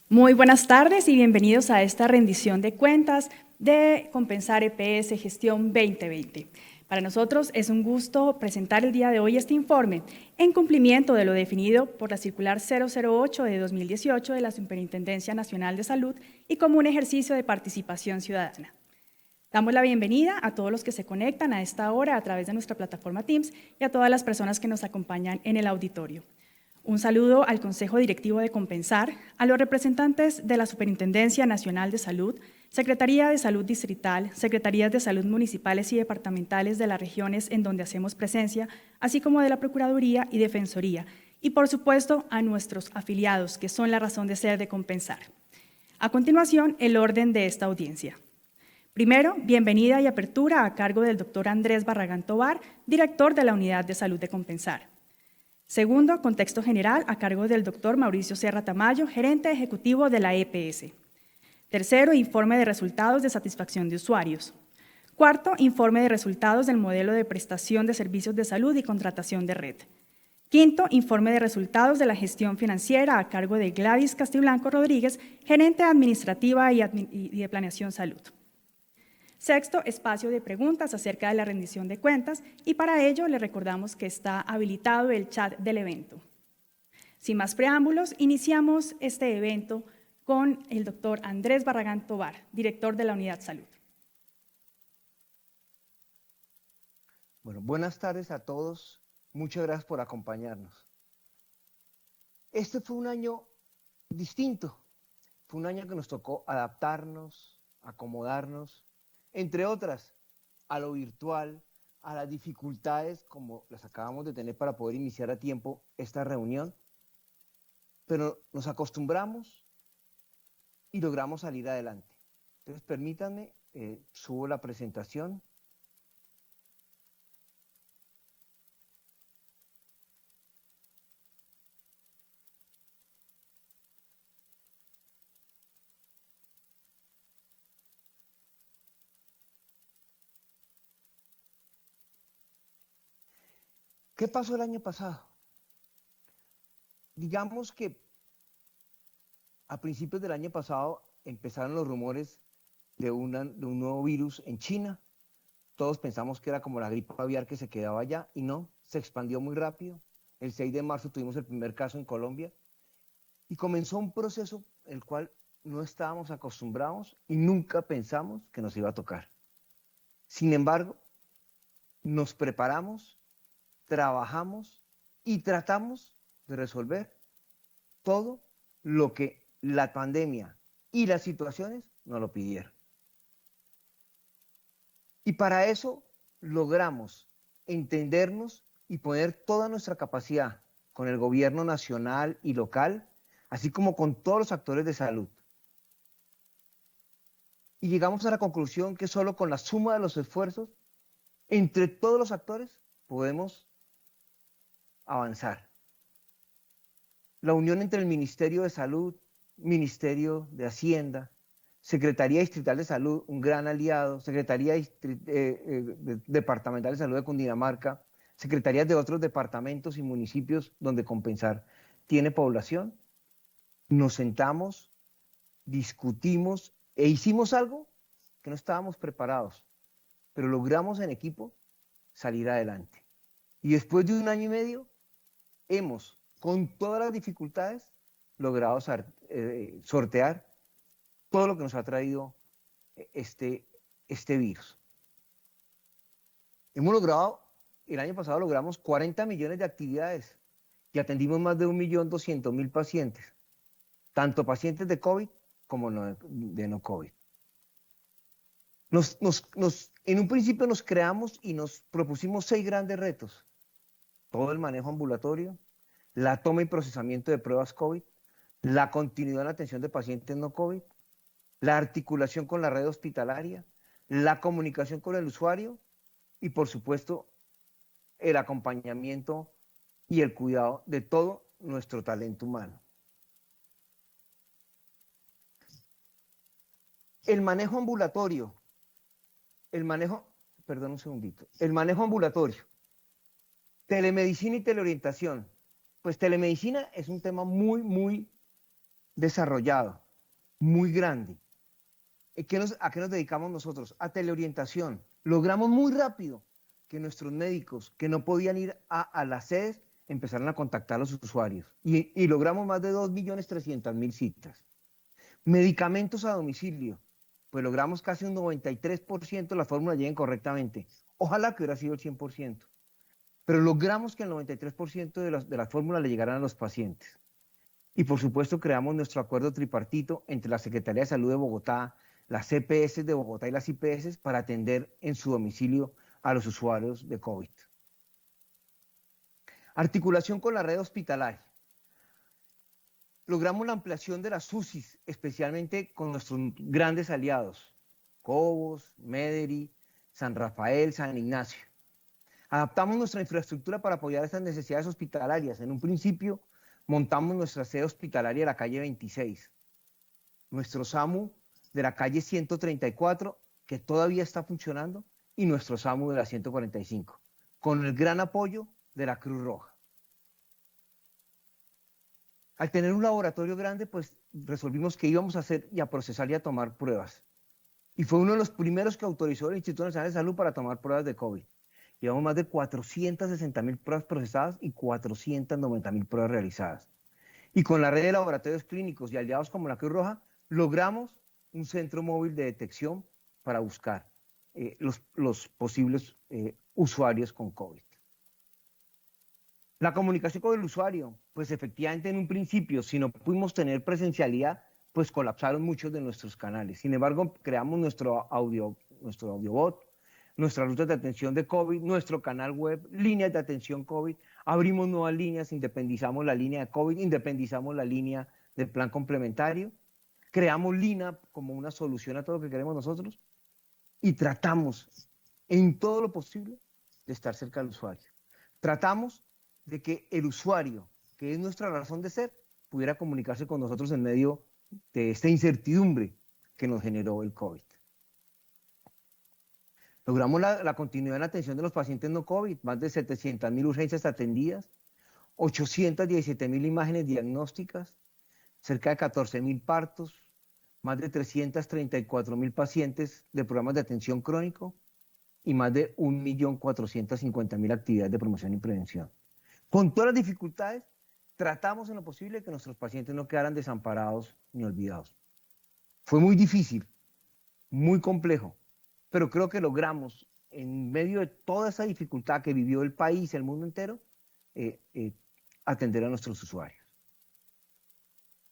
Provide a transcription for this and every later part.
Muy buenas tardes y bienvenidos a esta rendición de cuentas de Compensar EPS Gestión 2020. Para nosotros es un gusto presentar el día de hoy este informe en cumplimiento de lo definido por la Circular 008 de 2018 de la Superintendencia Nacional de Salud y como un ejercicio de participación ciudadana. Damos la bienvenida a todos los que se conectan a esta hora a través de nuestra plataforma Teams y a todas las personas que nos acompañan en el auditorio. Un saludo al Consejo Directivo de Compensar, a los representantes de la Superintendencia Nacional de Salud, Secretaría de Salud Distrital, Secretarías de Salud Municipales y Departamentales de las regiones en donde hacemos presencia, así como de la Procuraduría y Defensoría, y por supuesto a nuestros afiliados, que son la razón de ser de Compensar. A continuación, el orden de esta audiencia. Primero, bienvenida y apertura a cargo del doctor Andrés Barragán Tovar, director de la Unidad de Salud de Compensar. Segundo, contexto general a cargo del doctor Mauricio Serra Tamayo, gerente ejecutivo de la EPS. Tercero, informe de resultados de satisfacción de usuarios. Cuarto, informe de resultados del modelo de prestación de servicios de salud y contratación de red. Quinto, informe de resultados de la gestión financiera a cargo de Gladys Castiblanco Rodríguez, gerente administrativa y de planeación salud. Sexto, espacio de preguntas acerca de la rendición de cuentas y para ello le recordamos que está habilitado el chat del evento. Sin más preámbulos, iniciamos este evento con el doctor Andrés Barragán Tovar, director de la Unidad Salud. Bueno, buenas tardes a todos. Muchas gracias por acompañarnos. Este fue un año distinto. Fue un año que nos tocó adaptarnos, acomodarnos, entre otras, a lo virtual, a las dificultades como las acabamos de tener para poder iniciar a tiempo esta reunión, pero nos acostumbramos y logramos salir adelante. Entonces, permítanme, subo la presentación. ¿Qué pasó el año pasado? Digamos que a principios del año pasado empezaron los rumores de un nuevo virus en China. Todos pensamos que era como la gripe aviar que se quedaba allá y no, se expandió muy rápido. El 6 de marzo tuvimos el primer caso en Colombia y comenzó un proceso el cual no estábamos acostumbrados y nunca pensamos que nos iba a tocar. Sin embargo, nos preparamos, trabajamos y tratamos de resolver todo lo que la pandemia y las situaciones nos lo pidieron. Y para eso logramos entendernos y poner toda nuestra capacidad con el gobierno nacional y local, así como con todos los actores de salud. Y llegamos a la conclusión que solo con la suma de los esfuerzos entre todos los actores podemos avanzar. La unión entre el Ministerio de Salud, Ministerio de Hacienda, Secretaría Distrital de Salud, un gran aliado, Secretaría Departamental de Salud de Cundinamarca, secretarías de otros departamentos y municipios donde Compensar tiene población, nos sentamos, discutimos e hicimos algo que no estábamos preparados, pero logramos en equipo salir adelante. Y después de un año y medio, hemos, con todas las dificultades, logrado sortear todo lo que nos ha traído este virus. Hemos logrado, el año pasado logramos 40 millones de actividades y atendimos más de 1.200.000 pacientes, tanto pacientes de COVID como de no COVID. En un principio nos creamos y nos propusimos 6 grandes retos. Todo el manejo ambulatorio, la toma y procesamiento de pruebas COVID, la continuidad en la atención de pacientes no COVID, la articulación con la red hospitalaria, la comunicación con el usuario y, por supuesto, el acompañamiento y el cuidado de todo nuestro talento humano. El manejo ambulatorio, el manejo ambulatorio, telemedicina y teleorientación. Pues telemedicina es un tema muy desarrollado, muy grande. ¿A qué nos dedicamos nosotros? A teleorientación. Logramos muy rápido que nuestros médicos que no podían ir a las sedes empezaron a contactar a los usuarios y logramos más de 2.300.000 citas. Medicamentos a domicilio, pues logramos casi un 93% de las fórmulas lleguen correctamente. Ojalá que hubiera sido el 100%, pero logramos que el 93% de las fórmulas le llegaran a los pacientes. Y por supuesto creamos nuestro acuerdo tripartito entre la Secretaría de Salud de Bogotá, las CPS de Bogotá y las IPS para atender en su domicilio a los usuarios de COVID. Articulación con la red hospitalaria. Logramos la ampliación de las UCIs, especialmente con nuestros grandes aliados, Cobos, Mederi, San Rafael, San Ignacio. Adaptamos nuestra infraestructura para apoyar estas necesidades hospitalarias. En un principio, montamos nuestra sede hospitalaria de la calle 26, nuestro SAMU de la calle 134, que todavía está funcionando, y nuestro SAMU de la 145, con el gran apoyo de la Cruz Roja. Al tener un laboratorio grande, pues resolvimos que íbamos a hacer y a procesar y a tomar pruebas. Y fue uno de los primeros que autorizó el Instituto Nacional de Salud para tomar pruebas de COVID. Llevamos más de 460.000 pruebas procesadas y 490.000 pruebas realizadas. Y con la red de laboratorios clínicos y aliados como la Cruz Roja, logramos un centro móvil de detección para buscar los posibles usuarios con COVID. La comunicación con el usuario, pues efectivamente en un principio, si no pudimos tener presencialidad, pues colapsaron muchos de nuestros canales. Sin embargo, creamos nuestro audiobot, nuestra ruta de atención de COVID, nuestro canal web, líneas de atención COVID, abrimos nuevas líneas, independizamos la línea de COVID, independizamos la línea del plan complementario, creamos Lina como una solución a todo lo que queremos nosotros y tratamos en todo lo posible de estar cerca del usuario. Tratamos de que el usuario, que es nuestra razón de ser, pudiera comunicarse con nosotros en medio de esta incertidumbre que nos generó el COVID. Logramos la continuidad en la atención de los pacientes no COVID, más de 700.000 urgencias atendidas, 817.000 imágenes diagnósticas, cerca de 14.000 partos, más de 334.000 pacientes de programas de atención crónico y más de 1.450.000 actividades de promoción y prevención. Con todas las dificultades, tratamos en lo posible que nuestros pacientes no quedaran desamparados ni olvidados. Fue muy difícil, muy complejo, pero creo que logramos, en medio de toda esa dificultad que vivió el país, el mundo entero, atender a nuestros usuarios.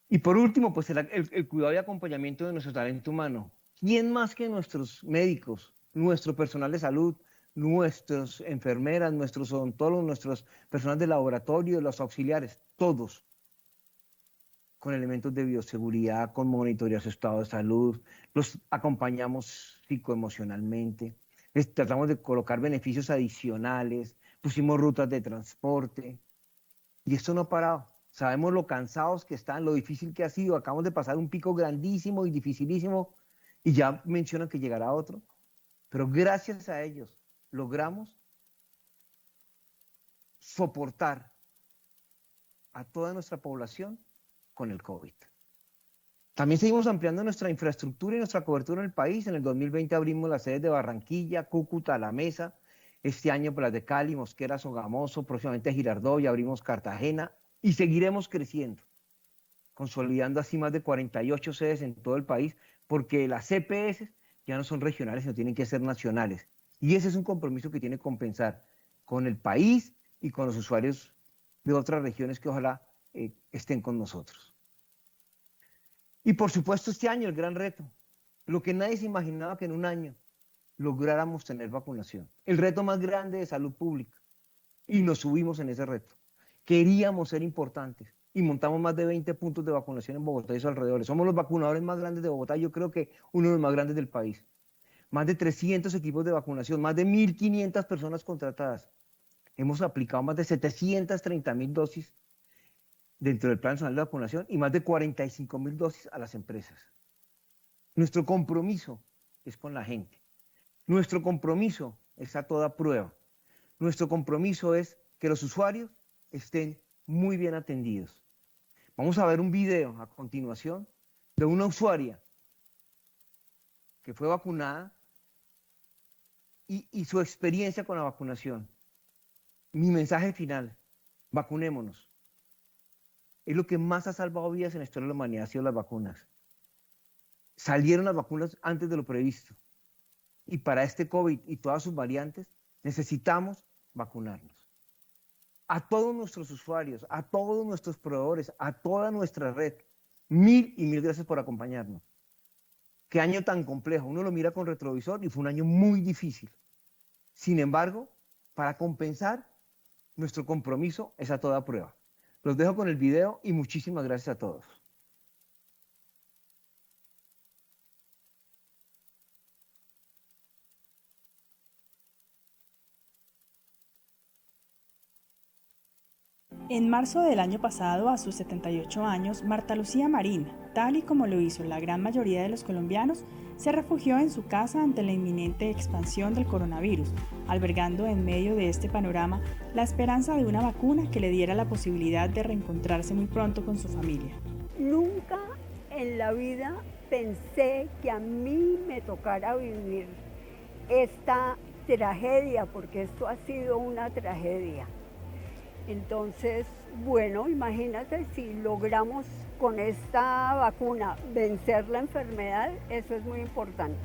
Y por último, pues el cuidado y acompañamiento de nuestro talento humano. ¿Quién más que nuestros médicos, nuestro personal de salud, nuestras enfermeras, nuestros odontólogos, nuestros personal de laboratorio, los auxiliares, todos, con elementos de bioseguridad, con monitorear su estado de salud, los acompañamos psicoemocionalmente, les tratamos de colocar beneficios adicionales, pusimos rutas de transporte, y esto no ha parado. Sabemos lo cansados que están, lo difícil que ha sido, acabamos de pasar un pico grandísimo y dificilísimo, y ya mencionan que llegará otro, pero gracias a ellos logramos soportar a toda nuestra población con el COVID. También seguimos ampliando nuestra infraestructura y nuestra cobertura en el país. En el 2020 abrimos las sedes de Barranquilla, Cúcuta, La Mesa. Este año las de Cali, Mosquera, Sogamoso, próximamente Girardot, y abrimos Cartagena. Y seguiremos creciendo, consolidando así más de 48 sedes en todo el país, porque las CPS ya no son regionales, sino tienen que ser nacionales. Y ese es un compromiso que tiene que compensar con el país y con los usuarios de otras regiones que ojalá estén con nosotros. Y por supuesto este año el gran reto, lo que nadie se imaginaba que en un año lográramos tener vacunación, el reto más grande de salud pública, y nos subimos en ese reto. Queríamos ser importantes y montamos más de 20 puntos de vacunación en Bogotá y sus alrededores. Somos los vacunadores más grandes de Bogotá, yo creo que uno de los más grandes del país. Más de 300 equipos de vacunación, más de 1.500 personas contratadas. Hemos aplicado más de 730.000 dosis dentro del Plan Nacional de Vacunación y más de 45.000 dosis a las empresas. Nuestro compromiso es con la gente. Nuestro compromiso es a toda prueba. Nuestro compromiso es que los usuarios estén muy bien atendidos. Vamos a ver un video a continuación de una usuaria que fue vacunada y su experiencia con la vacunación. Mi mensaje final, vacunémonos. Es lo que más ha salvado vidas en la historia de la humanidad, ha sido las vacunas. Salieron las vacunas antes de lo previsto. Y para este COVID y todas sus variantes, necesitamos vacunarnos. A todos nuestros usuarios, a todos nuestros proveedores, a toda nuestra red, mil y mil gracias por acompañarnos. Qué año tan complejo. Uno lo mira con retrovisor y fue un año muy difícil. Sin embargo, para compensar, nuestro compromiso es a toda prueba. Los dejo con el video y muchísimas gracias a todos. En marzo del año pasado, a sus 78 años, Marta Lucía Marín, tal y como lo hizo la gran mayoría de los colombianos, se refugió en su casa ante la inminente expansión del coronavirus, albergando en medio de este panorama la esperanza de una vacuna que le diera la posibilidad de reencontrarse muy pronto con su familia. Nunca en la vida pensé que a mí me tocara vivir esta tragedia, porque esto ha sido una tragedia. Entonces, bueno, imagínate si logramos con esta vacuna vencer la enfermedad, eso es muy importante.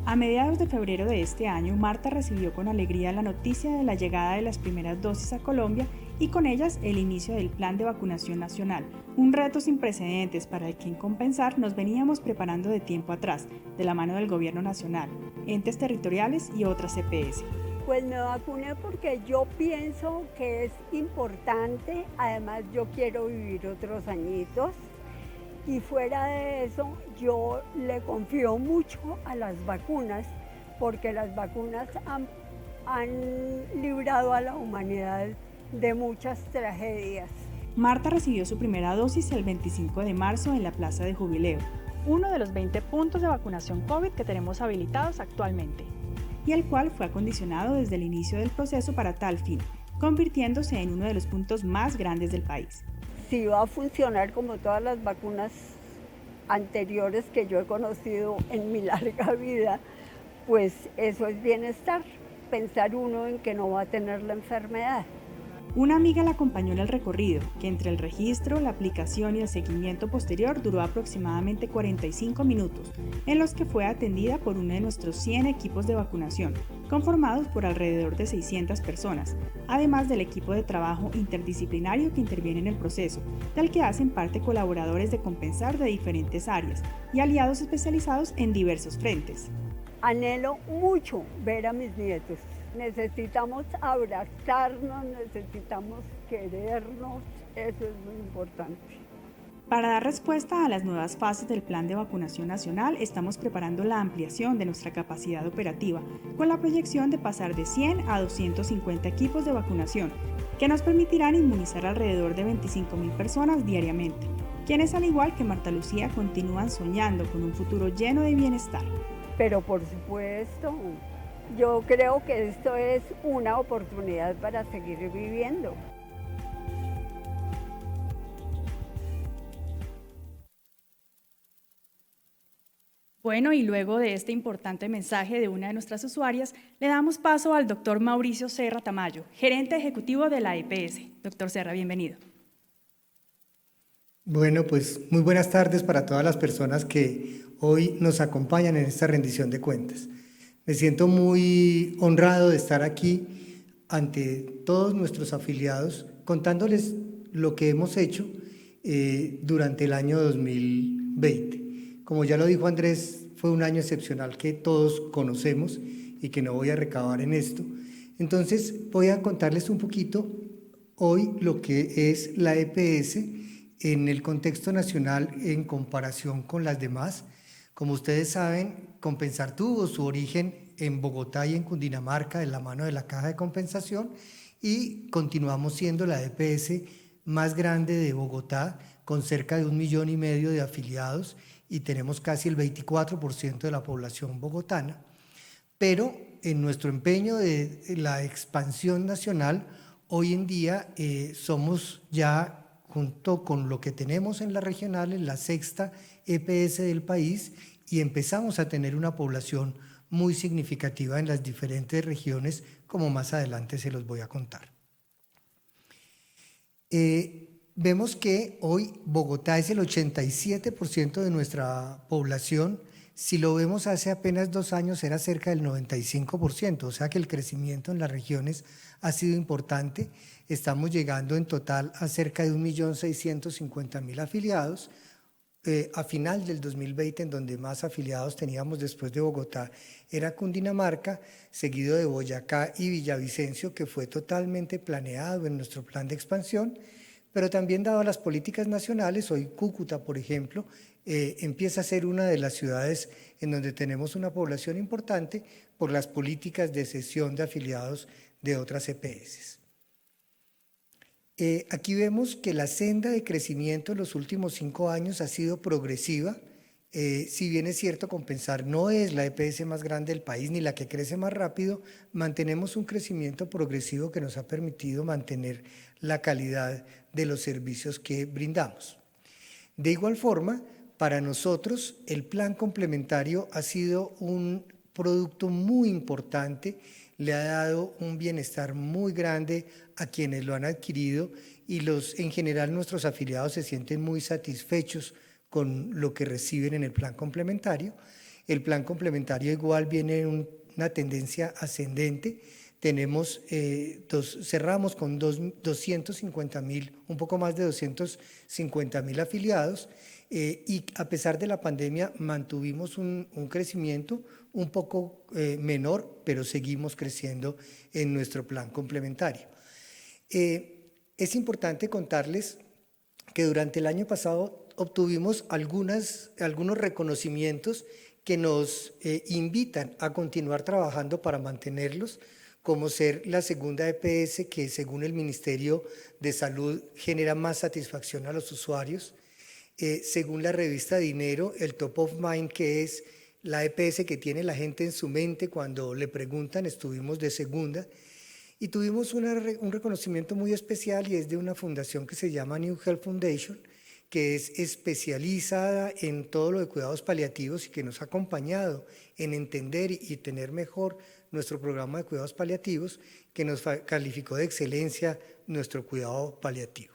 A mediados de febrero de este año, Marta recibió con alegría la noticia de la llegada de las primeras dosis a Colombia y con ellas el inicio del plan de vacunación nacional, un reto sin precedentes para el que en Compensar nos veníamos preparando de tiempo atrás, de la mano del gobierno nacional, entes territoriales y otras EPS. Pues me vacuné porque yo pienso que es importante, además yo quiero vivir otros añitos y fuera de eso yo le confío mucho a las vacunas porque las vacunas han librado a la humanidad de muchas tragedias. Marta recibió su primera dosis el 25 de marzo en la Plaza de Jubileo, uno de los 20 puntos de vacunación COVID que tenemos habilitados actualmente, y el cual fue acondicionado desde el inicio del proceso para tal fin, convirtiéndose en uno de los puntos más grandes del país. Si va a funcionar como todas las vacunas anteriores que yo he conocido en mi larga vida, pues eso es bienestar, pensar uno en que no va a tener la enfermedad. Una amiga la acompañó en el recorrido, que entre el registro, la aplicación y el seguimiento posterior duró aproximadamente 45 minutos, en los que fue atendida por uno de nuestros 100 equipos de vacunación, conformados por alrededor de 600 personas, además del equipo de trabajo interdisciplinario que interviene en el proceso, del que hacen parte colaboradores de Compensar de diferentes áreas y aliados especializados en diversos frentes. Anhelo mucho ver a mis nietos. Necesitamos abrazarnos, necesitamos querernos, eso es muy importante. Para dar respuesta a las nuevas fases del Plan de Vacunación Nacional, estamos preparando la ampliación de nuestra capacidad operativa, con la proyección de pasar de 100 a 250 equipos de vacunación, que nos permitirán inmunizar alrededor de 25.000 personas diariamente, quienes al igual que Marta Lucía continúan soñando con un futuro lleno de bienestar. Pero por supuesto, yo creo que esto es una oportunidad para seguir viviendo. Bueno, y luego de este importante mensaje de una de nuestras usuarias, le damos paso al doctor Mauricio Serra Tamayo, gerente ejecutivo de la EPS. Doctor Serra, bienvenido. Bueno, pues muy buenas tardes para todas las personas que hoy nos acompañan en esta rendición de cuentas. Me siento muy honrado de estar aquí ante todos nuestros afiliados contándoles lo que hemos hecho durante el año 2020. Como ya lo dijo Andrés, fue un año excepcional que todos conocemos y que no voy a recabar en esto. Entonces voy a contarles un poquito hoy lo que es la EPS en el contexto nacional en comparación con las demás. Como ustedes saben, Compensar tuvo su origen en Bogotá y en Cundinamarca de la mano de la Caja de Compensación y continuamos siendo la EPS más grande de Bogotá con cerca de 1,5 millones de afiliados y tenemos casi el 24% de la población bogotana. Pero en nuestro empeño de la expansión nacional, hoy en día somos ya junto con lo que tenemos en las regionales, la sexta EPS del país, y empezamos a tener una población muy significativa en las diferentes regiones, como más adelante se los voy a contar. Vemos que hoy Bogotá es el 87% de nuestra población. Si lo vemos hace apenas 2 años era cerca del 95%, o sea que el crecimiento en las regiones ha sido importante. Estamos llegando en total a cerca de 1.650.000 afiliados. A final del 2020, en donde más afiliados teníamos después de Bogotá, era Cundinamarca, seguido de Boyacá y Villavicencio, que fue totalmente planeado en nuestro plan de expansión, pero también dado las políticas nacionales, hoy Cúcuta, por ejemplo, empieza a ser una de las ciudades en donde tenemos una población importante por las políticas de cesión de afiliados de otras EPS. Aquí vemos que la senda de crecimiento en los últimos 5 años ha sido progresiva. Si bien es cierto, Compensar no es la EPS más grande del país ni la que crece más rápido, mantenemos un crecimiento progresivo que nos ha permitido mantener la calidad de los servicios que brindamos. De igual forma, para nosotros el plan complementario ha sido un producto muy importante, le ha dado un bienestar muy grande a quienes lo han adquirido y en general nuestros afiliados se sienten muy satisfechos con lo que reciben en el plan complementario. El plan complementario igual viene en una tendencia ascendente. Cerramos con 250.000, un poco más de 250.000 afiliados y a pesar de la pandemia mantuvimos un crecimiento un poco menor, pero seguimos creciendo en nuestro plan complementario. Es importante contarles que durante el año pasado obtuvimos algunos reconocimientos que nos invitan a continuar trabajando para mantenerlos, como ser la segunda EPS que según el Ministerio de Salud genera más satisfacción a los usuarios, según la revista Dinero, el Top of Mind, que es la EPS que tiene la gente en su mente cuando le preguntan, estuvimos de segunda, y tuvimos un reconocimiento muy especial y es de una fundación que se llama New Health Foundation, que es especializada en todo lo de cuidados paliativos y que nos ha acompañado en entender y tener mejor nuestro programa de cuidados paliativos, que nos calificó de excelencia nuestro cuidado paliativo.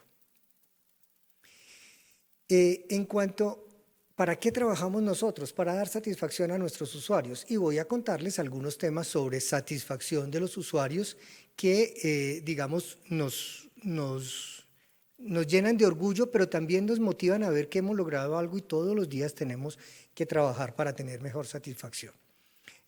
En cuanto ¿para qué trabajamos nosotros? Para dar satisfacción a nuestros usuarios. Y voy a contarles algunos temas sobre satisfacción de los usuarios que, digamos, nos llenan de orgullo, pero también nos motivan a ver que hemos logrado algo y todos los días tenemos que trabajar para tener mejor satisfacción.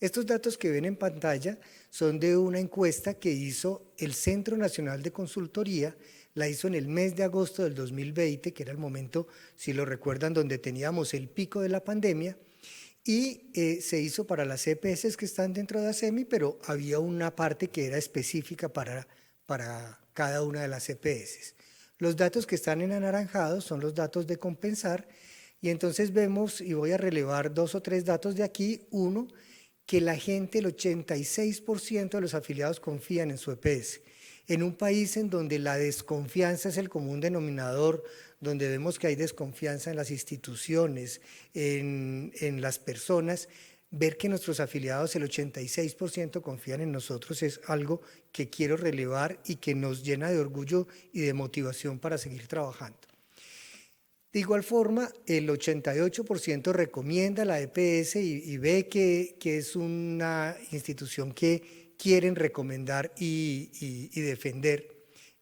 Estos datos que ven en pantalla son de una encuesta que hizo el Centro Nacional de Consultoría, la hizo en el mes de agosto del 2020, que era el momento, si lo recuerdan, donde teníamos el pico de la pandemia, y se hizo para las EPS que están dentro de ASEMI, pero había una parte que era específica para cada una de las EPS. Los datos que están en anaranjado son los datos de Compensar, y entonces vemos, y voy a relevar 2 o 3 datos de aquí. Uno, que la gente, el 86% de los afiliados confían en su EPS. En un país en donde la desconfianza es el común denominador, donde vemos que hay desconfianza en las instituciones, en las personas, ver que nuestros afiliados, el 86% confían en nosotros es algo que quiero relevar y que nos llena de orgullo y de motivación para seguir trabajando. De igual forma, el 88% recomienda la EPS y ve que es una institución que quieren recomendar y defender.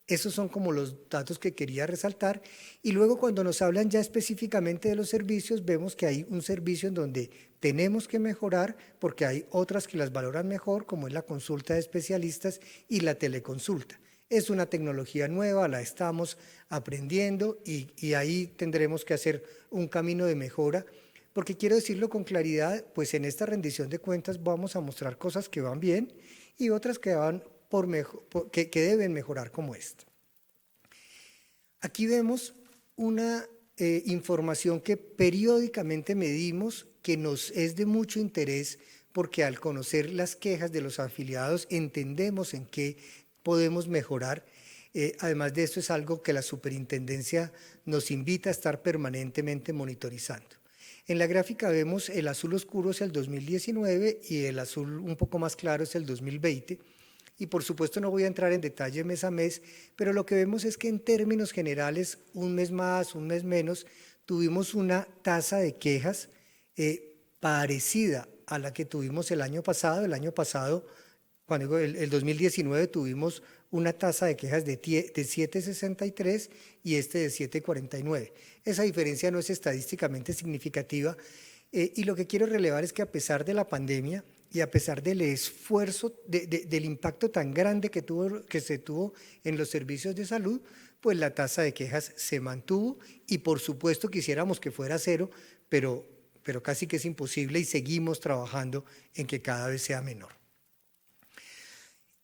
Esos son como los datos que quería resaltar. Y luego cuando nos hablan ya específicamente de los servicios, vemos que hay un servicio en donde tenemos que mejorar porque hay otras que las valoran mejor, como es la consulta de especialistas y la teleconsulta. Es una tecnología nueva, la estamos aprendiendo y ahí tendremos que hacer un camino de mejora, porque quiero decirlo con claridad, pues en esta rendición de cuentas vamos a mostrar cosas que van bien y otras que van que deben mejorar como esta. Aquí vemos una información que periódicamente medimos, que nos es de mucho interés, porque al conocer las quejas de los afiliados entendemos en qué podemos mejorar. Además de esto, es algo que la superintendencia nos invita a estar permanentemente monitorizando. En la gráfica vemos el azul oscuro es el 2019 y el azul un poco más claro es el 2020. Y por supuesto no voy a entrar en detalle mes a mes, pero lo que vemos es que en términos generales, un mes más, un mes menos, tuvimos una tasa de quejas parecida a la que tuvimos el año pasado. El año pasado, cuando digo el 2019, tuvimos una tasa de quejas de 7,63 y este de 7,49. Esa diferencia no es estadísticamente significativa y lo que quiero relevar es que a pesar de la pandemia y a pesar del esfuerzo, del impacto tan grande que se tuvo en los servicios de salud, pues la tasa de quejas se mantuvo y por supuesto quisiéramos que fuera cero, pero casi que es imposible y seguimos trabajando en que cada vez sea menor.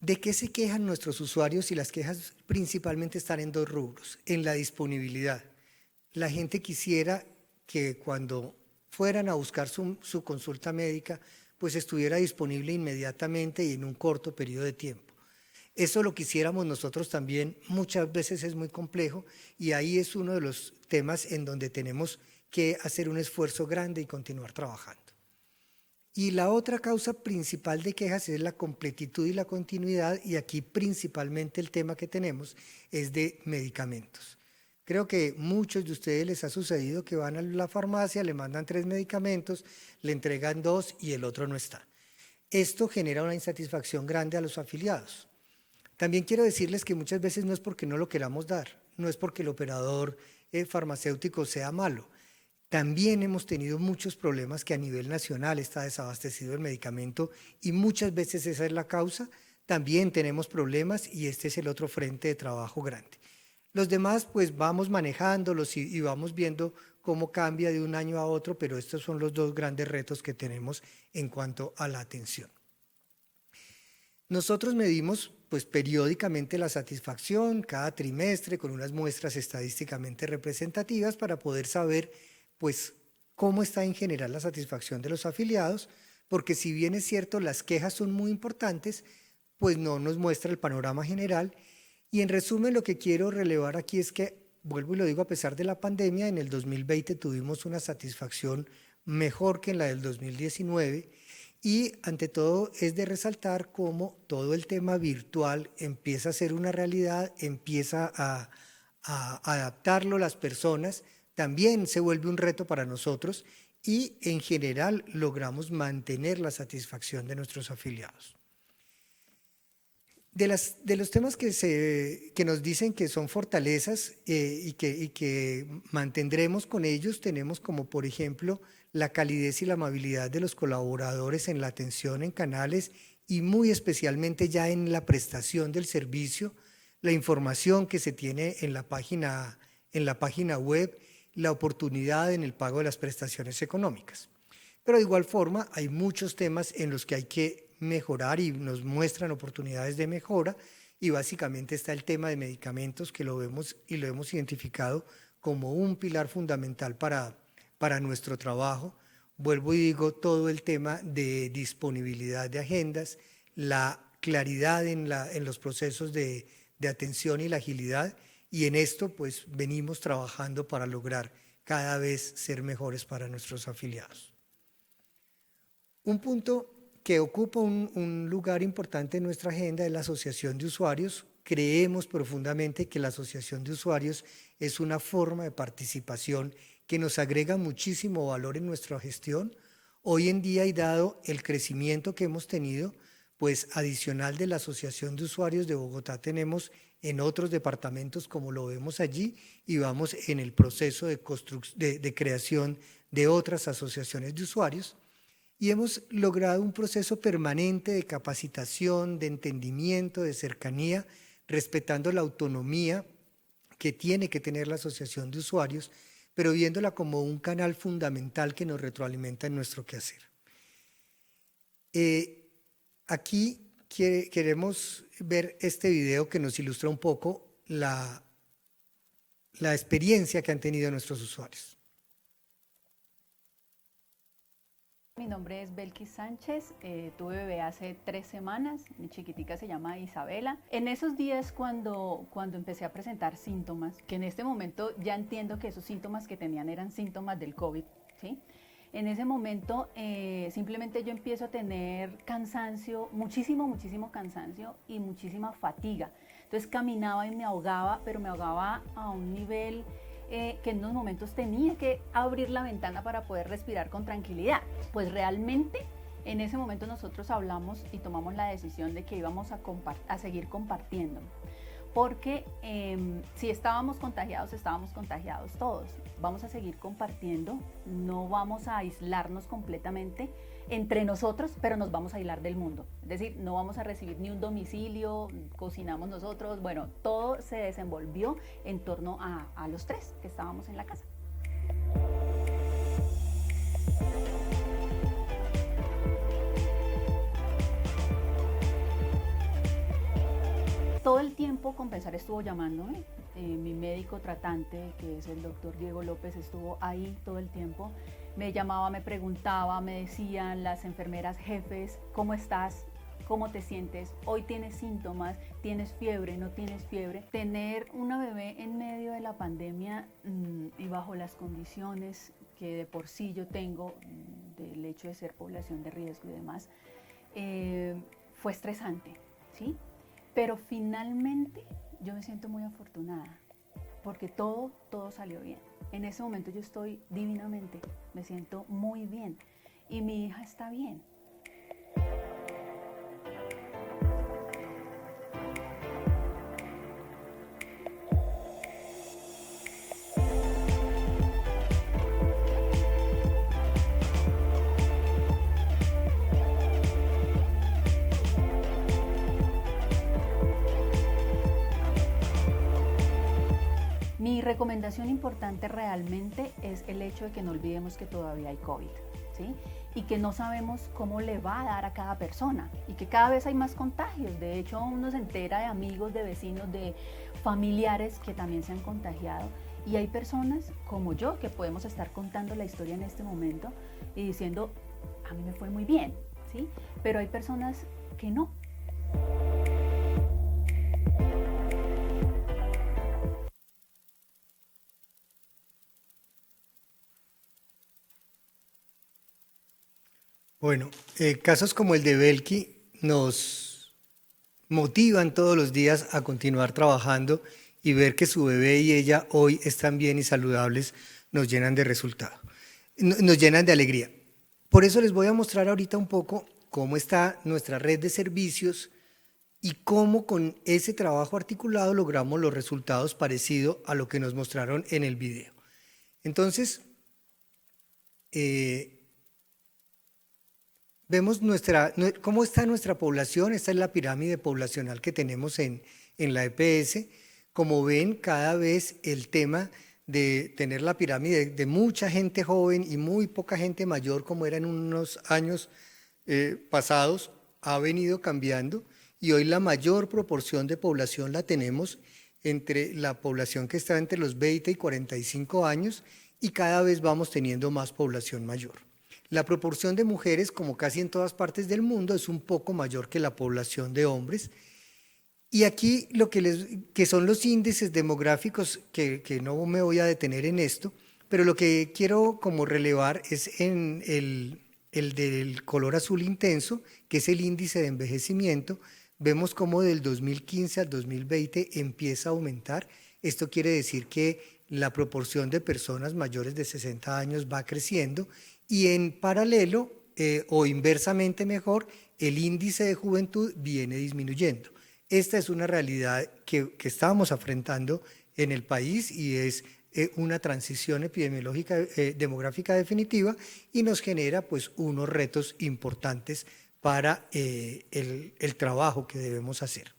¿De qué se quejan nuestros usuarios? Y las quejas principalmente están en dos rubros. En la disponibilidad. La gente quisiera que cuando fueran a buscar su consulta médica, pues estuviera disponible inmediatamente y en un corto periodo de tiempo. Eso lo quisiéramos nosotros también, muchas veces es muy complejo y ahí es uno de los temas en donde tenemos que hacer un esfuerzo grande y continuar trabajando. Y la otra causa principal de quejas es la completitud y la continuidad, y aquí principalmente el tema que tenemos es de medicamentos. Creo que muchos de ustedes les ha sucedido que van a la farmacia, le mandan 3 medicamentos, le entregan 2 y el otro no está. Esto genera una insatisfacción grande a los afiliados. También quiero decirles que muchas veces no es porque no lo queramos dar, no es porque el operador farmacéutico sea malo. También hemos tenido muchos problemas que a nivel nacional está desabastecido el medicamento y muchas veces esa es la causa. También tenemos problemas y este es el otro frente de trabajo grande. Los demás pues vamos manejándolos y vamos viendo cómo cambia de un año a otro, pero estos son los dos grandes retos que tenemos en cuanto a la atención. Nosotros medimos pues periódicamente la satisfacción cada trimestre con unas muestras estadísticamente representativas para poder saber pues cómo está en general la satisfacción de los afiliados, porque si bien es cierto las quejas son muy importantes, pues no nos muestra el panorama general. Y en resumen lo que quiero relevar aquí es que, vuelvo y lo digo, a pesar de la pandemia, en el 2020 tuvimos una satisfacción mejor que en la del 2019 y ante todo es de resaltar cómo todo el tema virtual empieza a ser una realidad, empieza a adaptarlo las personas, también se vuelve un reto para nosotros y en general logramos mantener la satisfacción de nuestros afiliados. De los temas que nos dicen que son fortalezas y que mantendremos con ellos, tenemos como por ejemplo la calidez y la amabilidad de los colaboradores en la atención en canales y muy especialmente ya en la prestación del servicio, la información que se tiene en la página web, la oportunidad en el pago de las prestaciones económicas. Pero de igual forma hay muchos temas en los que hay que mejorar y nos muestran oportunidades de mejora y básicamente está el tema de medicamentos que lo vemos y lo hemos identificado como un pilar fundamental para nuestro trabajo. Vuelvo y digo, todo el tema de disponibilidad de agendas, la claridad en los procesos de atención y la agilidad, y en esto pues venimos trabajando para lograr cada vez ser mejores para nuestros afiliados. Un punto que ocupa un lugar importante en nuestra agenda es la asociación de usuarios. Creemos profundamente que la asociación de usuarios es una forma de participación que nos agrega muchísimo valor en nuestra gestión. Hoy en día y dado el crecimiento que hemos tenido, pues adicional de la Asociación de Usuarios de Bogotá tenemos en otros departamentos como lo vemos allí y vamos en el proceso de creación de otras asociaciones de usuarios. Y hemos logrado un proceso permanente de capacitación, de entendimiento, de cercanía, respetando la autonomía que tiene que tener la asociación de usuarios, pero viéndola como un canal fundamental que nos retroalimenta en nuestro quehacer. Aquí queremos ver este video que nos ilustra un poco la experiencia que han tenido nuestros usuarios. mi nombre es Belkis Sánchez, tuve bebé hace 3 semanas, mi chiquitica se llama Isabela. En esos días cuando empecé a presentar síntomas, que en este momento ya entiendo que esos síntomas que tenían eran síntomas del COVID, ¿sí? En ese momento simplemente yo empiezo a tener cansancio, muchísimo cansancio y muchísima fatiga. Entonces caminaba y me ahogaba, pero me ahogaba a un nivel que en unos momentos tenía que abrir la ventana para poder respirar con tranquilidad. Pues realmente en ese momento nosotros hablamos y tomamos la decisión de que íbamos a seguir compartiendo. Porque si estábamos contagiados todos. Vamos a seguir compartiendo, no vamos a aislarnos completamente entre nosotros, pero nos vamos a aislar del mundo. Es decir, no vamos a recibir ni un domicilio, cocinamos nosotros, bueno, todo se desenvolvió en torno a los 3 que estábamos en la casa. Todo el tiempo Compensar estuvo llamándome, mi médico tratante, que es el doctor Diego López, estuvo ahí todo el tiempo. Me llamaba, me preguntaba, me decían las enfermeras jefes, ¿cómo estás? ¿Cómo te sientes? Hoy tienes síntomas, tienes fiebre, no tienes fiebre. Tener una bebé en medio de la pandemia y bajo las condiciones que de por sí yo tengo, del hecho de ser población de riesgo y demás, fue estresante, ¿sí? Pero finalmente yo me siento muy afortunada porque todo salió bien. En ese momento yo estoy divinamente, me siento muy bien y mi hija está bien. Mi recomendación importante realmente es el hecho de que no olvidemos que todavía hay COVID, ¿sí? Y que no sabemos cómo le va a dar a cada persona y que cada vez hay más contagios. De hecho, uno se entera de amigos, de vecinos, de familiares que también se han contagiado. Y hay personas como yo que podemos estar contando la historia en este momento y diciendo, a mí me fue muy bien, ¿sí? Pero hay personas que no. Bueno, casos como el de Belki nos motivan todos los días a continuar trabajando y ver que su bebé y ella hoy están bien y saludables nos llenan de resultado, nos llenan de alegría. Por eso les voy a mostrar ahorita un poco cómo está nuestra red de servicios y cómo con ese trabajo articulado logramos los resultados parecidos a lo que nos mostraron en el video. Entonces, vemos cómo está nuestra población. Esta es la pirámide poblacional que tenemos en la EPS. Como ven, cada vez el tema de tener la pirámide de mucha gente joven y muy poca gente mayor, como era en unos años pasados, ha venido cambiando y hoy la mayor proporción de población la tenemos entre la población que está entre los 20 y 45 años y cada vez vamos teniendo más población mayor. La proporción de mujeres, como casi en todas partes del mundo, es un poco mayor que la población de hombres. Y aquí lo que son los índices demográficos, que no me voy a detener en esto, pero lo que quiero como relevar es en el del color azul intenso, que es el índice de envejecimiento. Vemos cómo del 2015 al 2020 empieza a aumentar. Esto quiere decir que la proporción de personas mayores de 60 años va creciendo y en paralelo o inversamente mejor, el índice de juventud viene disminuyendo. Esta es una realidad que estamos afrontando en el país y es una transición epidemiológica demográfica definitiva y nos genera pues unos retos importantes para el trabajo que debemos hacer.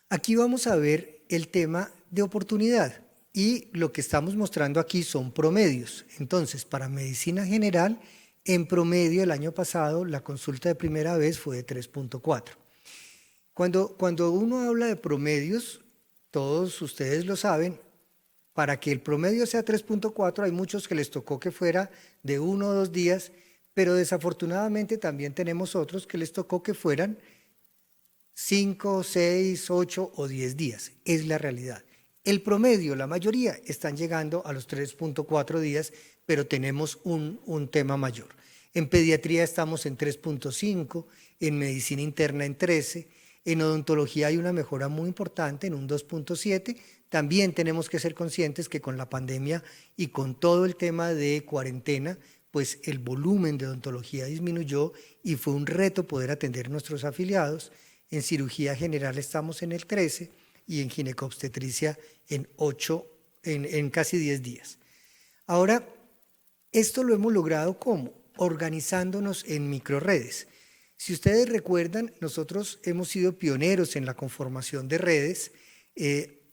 Aquí vamos a ver el tema de oportunidad y lo que estamos mostrando aquí son promedios. Entonces, para medicina general, en promedio el año pasado la consulta de primera vez fue de 3.4. Cuando uno habla de promedios, todos ustedes lo saben, para que el promedio sea 3.4 hay muchos que les tocó que fuera de 1 o 2 días, pero desafortunadamente también tenemos otros que les tocó que fueran 5, 6, 8 o 10 días. Es la realidad. El promedio, la mayoría, están llegando a los 3.4 días, pero tenemos un tema mayor. En pediatría estamos en 3.5, en medicina interna en 13, en odontología hay una mejora muy importante en un 2.7. También tenemos que ser conscientes que con la pandemia y con todo el tema de cuarentena, pues el volumen de odontología disminuyó y fue un reto poder atender a nuestros afiliados. En cirugía general estamos en el 13 y en ginecobstetricia en 8, en casi 10 días. Ahora, esto lo hemos logrado ¿cómo? Organizándonos en microredes. Si ustedes recuerdan, nosotros hemos sido pioneros en la conformación de redes.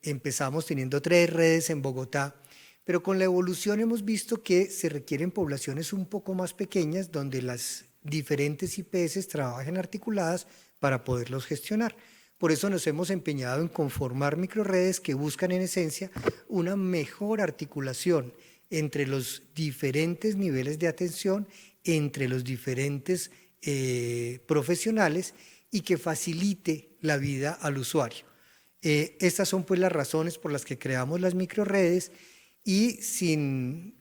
Empezamos teniendo 3 redes en Bogotá, pero con la evolución hemos visto que se requieren poblaciones un poco más pequeñas donde las diferentes IPS trabajen articuladas para poderlos gestionar. Por eso nos hemos empeñado en conformar microredes que buscan en esencia una mejor articulación entre los diferentes niveles de atención, entre los diferentes profesionales y que facilite la vida al usuario. Estas son pues las razones por las que creamos las microredes y sin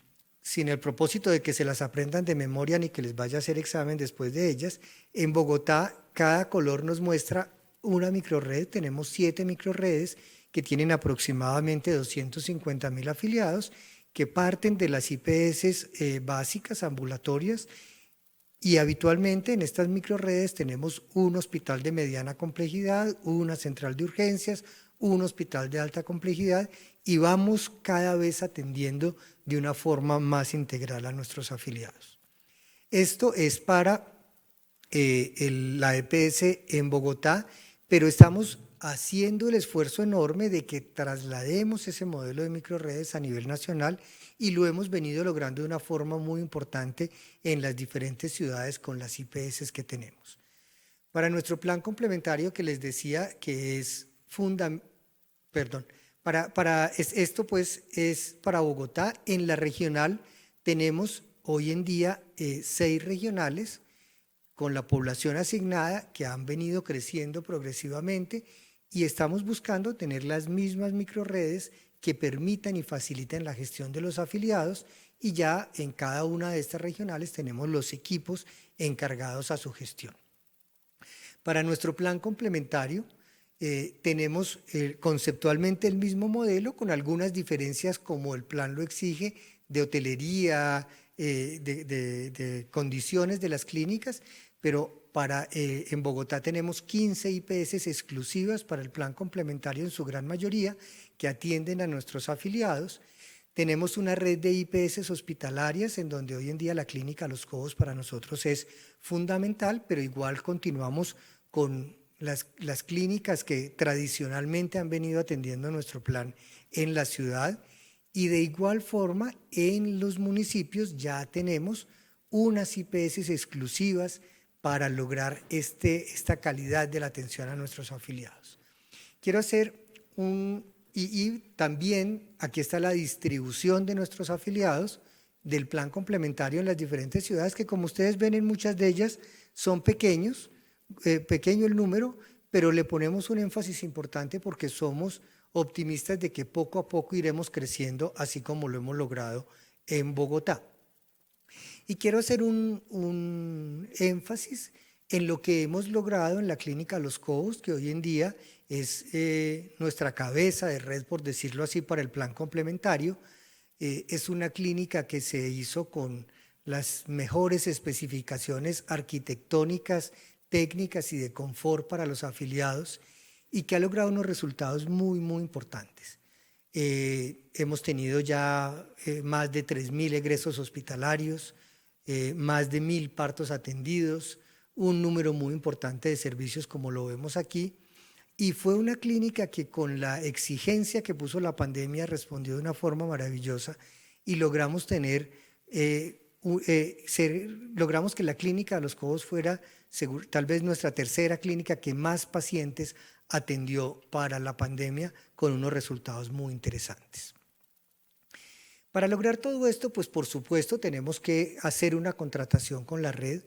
el propósito de que se las aprendan de memoria ni que les vaya a hacer examen después de ellas. En Bogotá cada color nos muestra una microred, tenemos 7 microredes que tienen aproximadamente 250.000 afiliados que parten de las IPS básicas, ambulatorias, y habitualmente en estas microredes tenemos un hospital de mediana complejidad, una central de urgencias, un hospital de alta complejidad y vamos cada vez atendiendo de una forma más integral a nuestros afiliados. Esto es para la EPS en Bogotá, pero estamos haciendo el esfuerzo enorme de que traslademos ese modelo de microredes a nivel nacional y lo hemos venido logrando de una forma muy importante en las diferentes ciudades con las IPS que tenemos. Para nuestro plan complementario que les decía que es esto pues es para Bogotá. En la regional tenemos hoy en día 6 regionales con la población asignada que han venido creciendo progresivamente y estamos buscando tener las mismas microredes que permitan y faciliten la gestión de los afiliados y ya en cada una de estas regionales tenemos los equipos encargados a su gestión. Para nuestro plan complementario tenemos conceptualmente el mismo modelo con algunas diferencias como el plan lo exige de hotelería, de condiciones de las clínicas, pero en Bogotá tenemos 15 IPS exclusivas para el plan complementario en su gran mayoría que atienden a nuestros afiliados. Tenemos una red de IPS hospitalarias en donde hoy en día la clínica Los Cobos para nosotros es fundamental, pero igual continuamos con las clínicas que tradicionalmente han venido atendiendo nuestro plan en la ciudad y de igual forma en los municipios ya tenemos unas IPS exclusivas para lograr esta calidad de la atención a nuestros afiliados. Quiero hacer y también aquí está la distribución de nuestros afiliados del plan complementario en las diferentes ciudades que como ustedes ven en muchas de ellas son pequeño el número, pero le ponemos un énfasis importante porque somos optimistas de que poco a poco iremos creciendo así como lo hemos logrado en Bogotá. Y quiero hacer un énfasis en lo que hemos logrado en la clínica Los Cobos, que hoy en día es nuestra cabeza de red, por decirlo así, para el plan complementario. Es una clínica que se hizo con las mejores especificaciones arquitectónicas, técnicas y de confort para los afiliados y que ha logrado unos resultados muy, muy importantes. Hemos tenido ya más de 3.000 egresos hospitalarios, más de 1.000 partos atendidos, un número muy importante de servicios como lo vemos aquí, y fue una clínica que con la exigencia que puso la pandemia respondió de una forma maravillosa y logramos logramos que la clínica de Los Cobos fuera tal vez nuestra tercera clínica que más pacientes atendió para la pandemia con unos resultados muy interesantes. Para lograr todo esto, pues por supuesto tenemos que hacer una contratación con la red,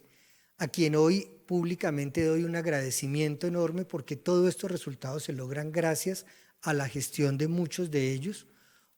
a quien hoy públicamente doy un agradecimiento enorme porque todos estos resultados se logran gracias a la gestión de muchos de ellos.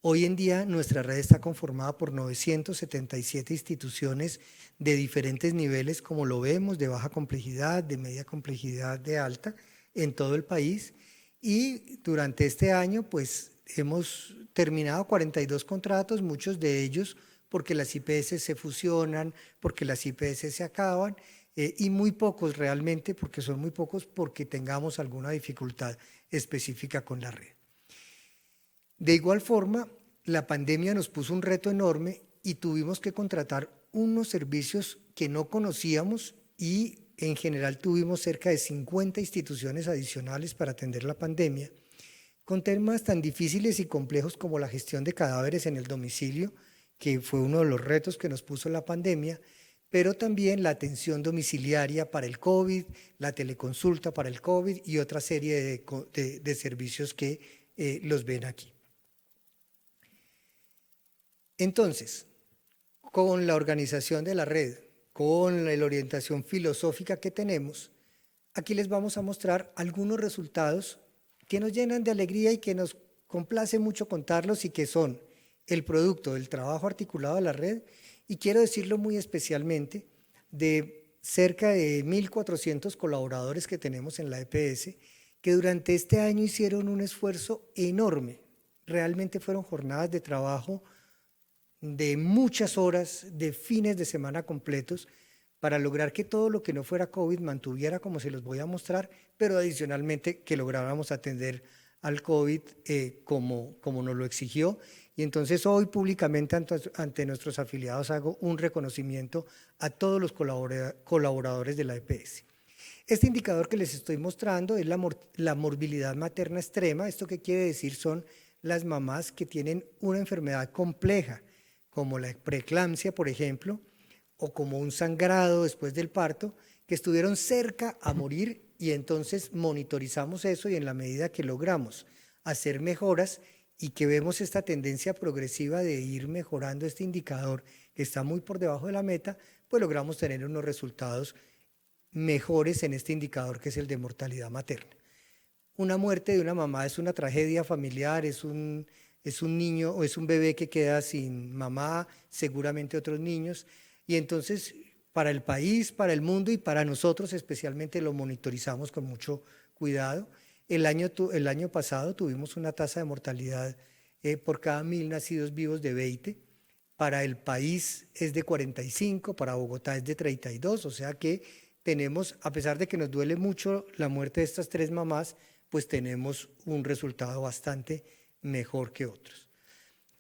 Hoy en día nuestra red está conformada por 977 instituciones de diferentes niveles, como lo vemos, de baja complejidad, de media complejidad, de alta, en todo el país. Y durante este año, pues hemos terminado 42 contratos, muchos de ellos porque las IPS se fusionan, porque las IPS se acaban, y muy pocos realmente, porque son muy pocos, porque tengamos alguna dificultad específica con la red. De igual forma, la pandemia nos puso un reto enorme y tuvimos que contratar unos servicios que no conocíamos y en general tuvimos cerca de 50 instituciones adicionales para atender la pandemia, con temas tan difíciles y complejos como la gestión de cadáveres en el domicilio, que fue uno de los retos que nos puso la pandemia, pero también la atención domiciliaria para el COVID, la teleconsulta para el COVID y otra serie de servicios que los ven aquí. Entonces, con la organización de la red, con la orientación filosófica que tenemos, aquí les vamos a mostrar algunos resultados que nos llenan de alegría y que nos complace mucho contarlos y que son el producto del trabajo articulado de la red y quiero decirlo muy especialmente de cerca de 1.400 colaboradores que tenemos en la EPS que durante este año hicieron un esfuerzo enorme. Realmente fueron jornadas de trabajo de muchas horas, de fines de semana completos, para lograr que todo lo que no fuera COVID mantuviera como se los voy a mostrar, pero adicionalmente que lográramos atender al COVID como nos lo exigió. Y entonces hoy públicamente ante nuestros afiliados hago un reconocimiento a todos los colaboradores de la EPS. Este indicador que les estoy mostrando es la morbilidad materna extrema. ¿Esto qué quiere decir? Son las mamás que tienen una enfermedad compleja, como la preeclampsia, por ejemplo, o como un sangrado después del parto, que estuvieron cerca a morir y entonces monitorizamos eso y en la medida que logramos hacer mejoras y que vemos esta tendencia progresiva de ir mejorando este indicador que está muy por debajo de la meta, pues logramos tener unos resultados mejores en este indicador que es el de mortalidad materna. Una muerte de una mamá es una tragedia familiar, es un niño o es un bebé que queda sin mamá, seguramente otros niños, y entonces para el país, para el mundo y para nosotros especialmente lo monitorizamos con mucho cuidado. El año pasado tuvimos una tasa de mortalidad por cada 1.000 nacidos vivos de 20, para el país es de 45, para Bogotá es de 32, o sea que tenemos, a pesar de que nos duele mucho la muerte de estas 3 mamás, pues tenemos un resultado bastante mejor que otros.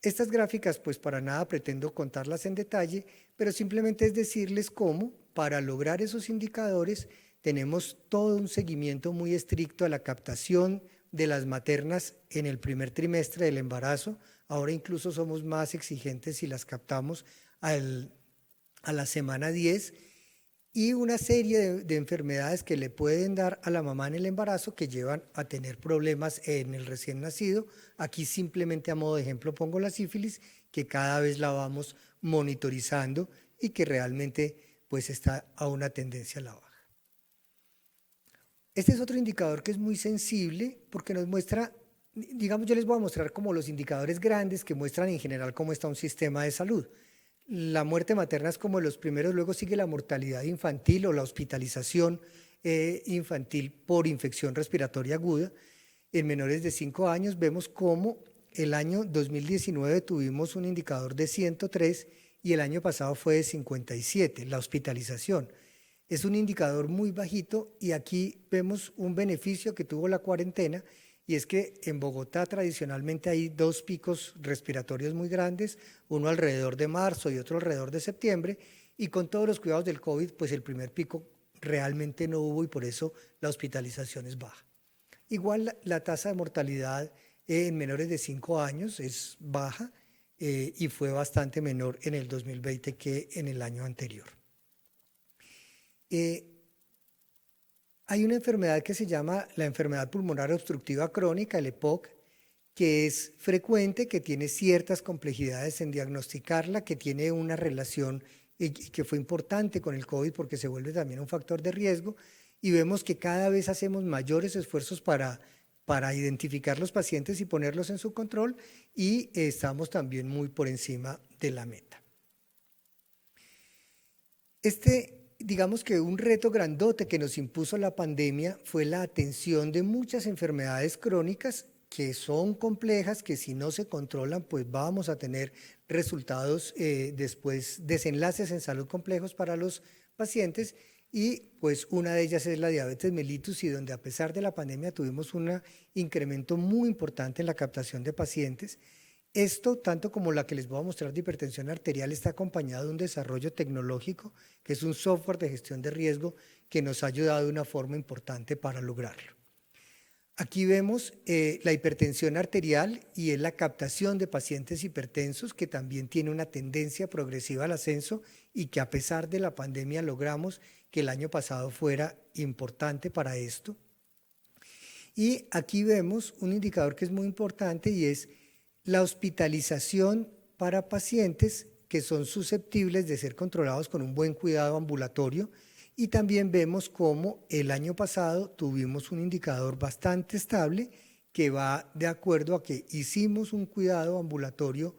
Estas gráficas, pues para nada pretendo contarlas en detalle, pero simplemente es decirles cómo, para lograr esos indicadores, tenemos todo un seguimiento muy estricto a la captación de las maternas en el primer trimestre del embarazo. Ahora incluso somos más exigentes si las captamos a la semana 10, y una serie de enfermedades que le pueden dar a la mamá en el embarazo que llevan a tener problemas en el recién nacido. Aquí simplemente a modo de ejemplo pongo la sífilis, que cada vez la vamos monitorizando y que realmente pues está a una tendencia a la baja. Este es otro indicador que es muy sensible porque nos muestra, digamos, yo les voy a mostrar como los indicadores grandes que muestran en general cómo está un sistema de salud. La muerte materna es como los primeros, luego sigue la mortalidad infantil o la hospitalización infantil por infección respiratoria aguda. En menores de 5 años vemos cómo el año 2019 tuvimos un indicador de 103 y el año pasado fue de 57, la hospitalización. Es un indicador muy bajito y aquí vemos un beneficio que tuvo la cuarentena, y es que en Bogotá tradicionalmente hay 2 picos respiratorios muy grandes, uno alrededor de marzo y otro alrededor de septiembre, y con todos los cuidados del COVID, pues el primer pico realmente no hubo y por eso la hospitalización es baja. Igual la tasa de mortalidad en menores de 5 años es baja y fue bastante menor en el 2020 que en el año anterior. Hay una enfermedad que se llama la enfermedad pulmonar obstructiva crónica, el EPOC, que es frecuente, que tiene ciertas complejidades en diagnosticarla, que tiene una relación y que fue importante con el COVID porque se vuelve también un factor de riesgo, y vemos que cada vez hacemos mayores esfuerzos para identificar los pacientes y ponerlos en su control, y estamos también muy por encima de la meta. Digamos que un reto grandote que nos impuso la pandemia fue la atención de muchas enfermedades crónicas que son complejas, que si no se controlan, pues vamos a tener resultados después, desenlaces en salud complejos para los pacientes, y pues una de ellas es la diabetes mellitus, y donde a pesar de la pandemia tuvimos un incremento muy importante en la captación de pacientes. Esto, tanto como la que les voy a mostrar de hipertensión arterial, está acompañado de un desarrollo tecnológico, que es un software de gestión de riesgo que nos ha ayudado de una forma importante para lograrlo. Aquí vemos la hipertensión arterial, y es la captación de pacientes hipertensos, que también tiene una tendencia progresiva al ascenso, y que a pesar de la pandemia logramos que el año pasado fuera importante para esto. Y aquí vemos un indicador que es muy importante, y es la hospitalización para pacientes que son susceptibles de ser controlados con un buen cuidado ambulatorio. Y también vemos cómo el año pasado tuvimos un indicador bastante estable que va de acuerdo a que hicimos un cuidado ambulatorio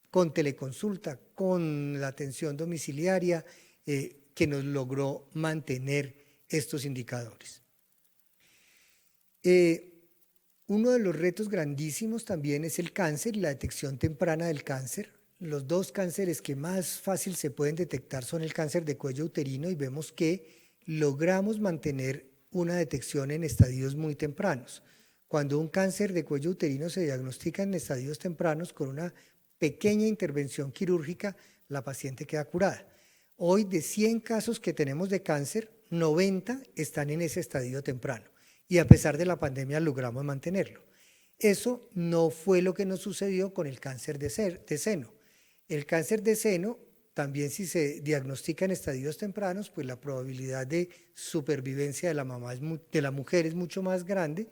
con teleconsulta, con la atención domiciliaria, que nos logró mantener estos indicadores. Uno de los retos grandísimos también es el cáncer y la detección temprana del cáncer. Los dos cánceres que más fácil se pueden detectar son el cáncer de cuello uterino, y vemos que logramos mantener una detección en estadios muy tempranos. Cuando un cáncer de cuello uterino se diagnostica en estadios tempranos, con una pequeña intervención quirúrgica, la paciente queda curada. Hoy, de 100 casos que tenemos de cáncer, 90 están en ese estadio temprano, y a pesar de la pandemia logramos mantenerlo. Eso no fue lo que nos sucedió con el cáncer de seno. El cáncer de seno, también si se diagnostica en estadios tempranos, pues la probabilidad de supervivencia de la mujer es mucho más grande,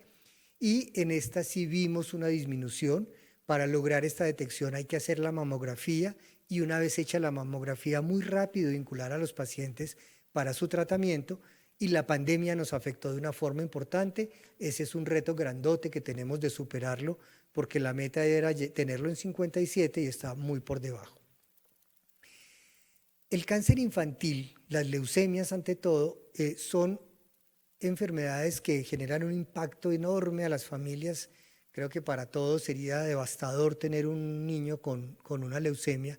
y en esta sí vimos una disminución. Para lograr esta detección hay que hacer la mamografía, y una vez hecha la mamografía, muy rápido vincular a los pacientes para su tratamiento, y la pandemia nos afectó de una forma importante. Ese es un reto grandote que tenemos de superarlo, porque la meta era tenerlo en 57 y está muy por debajo. El cáncer infantil, las leucemias ante todo, son enfermedades que generan un impacto enorme a las familias. Creo que para todos sería devastador tener un niño con una leucemia,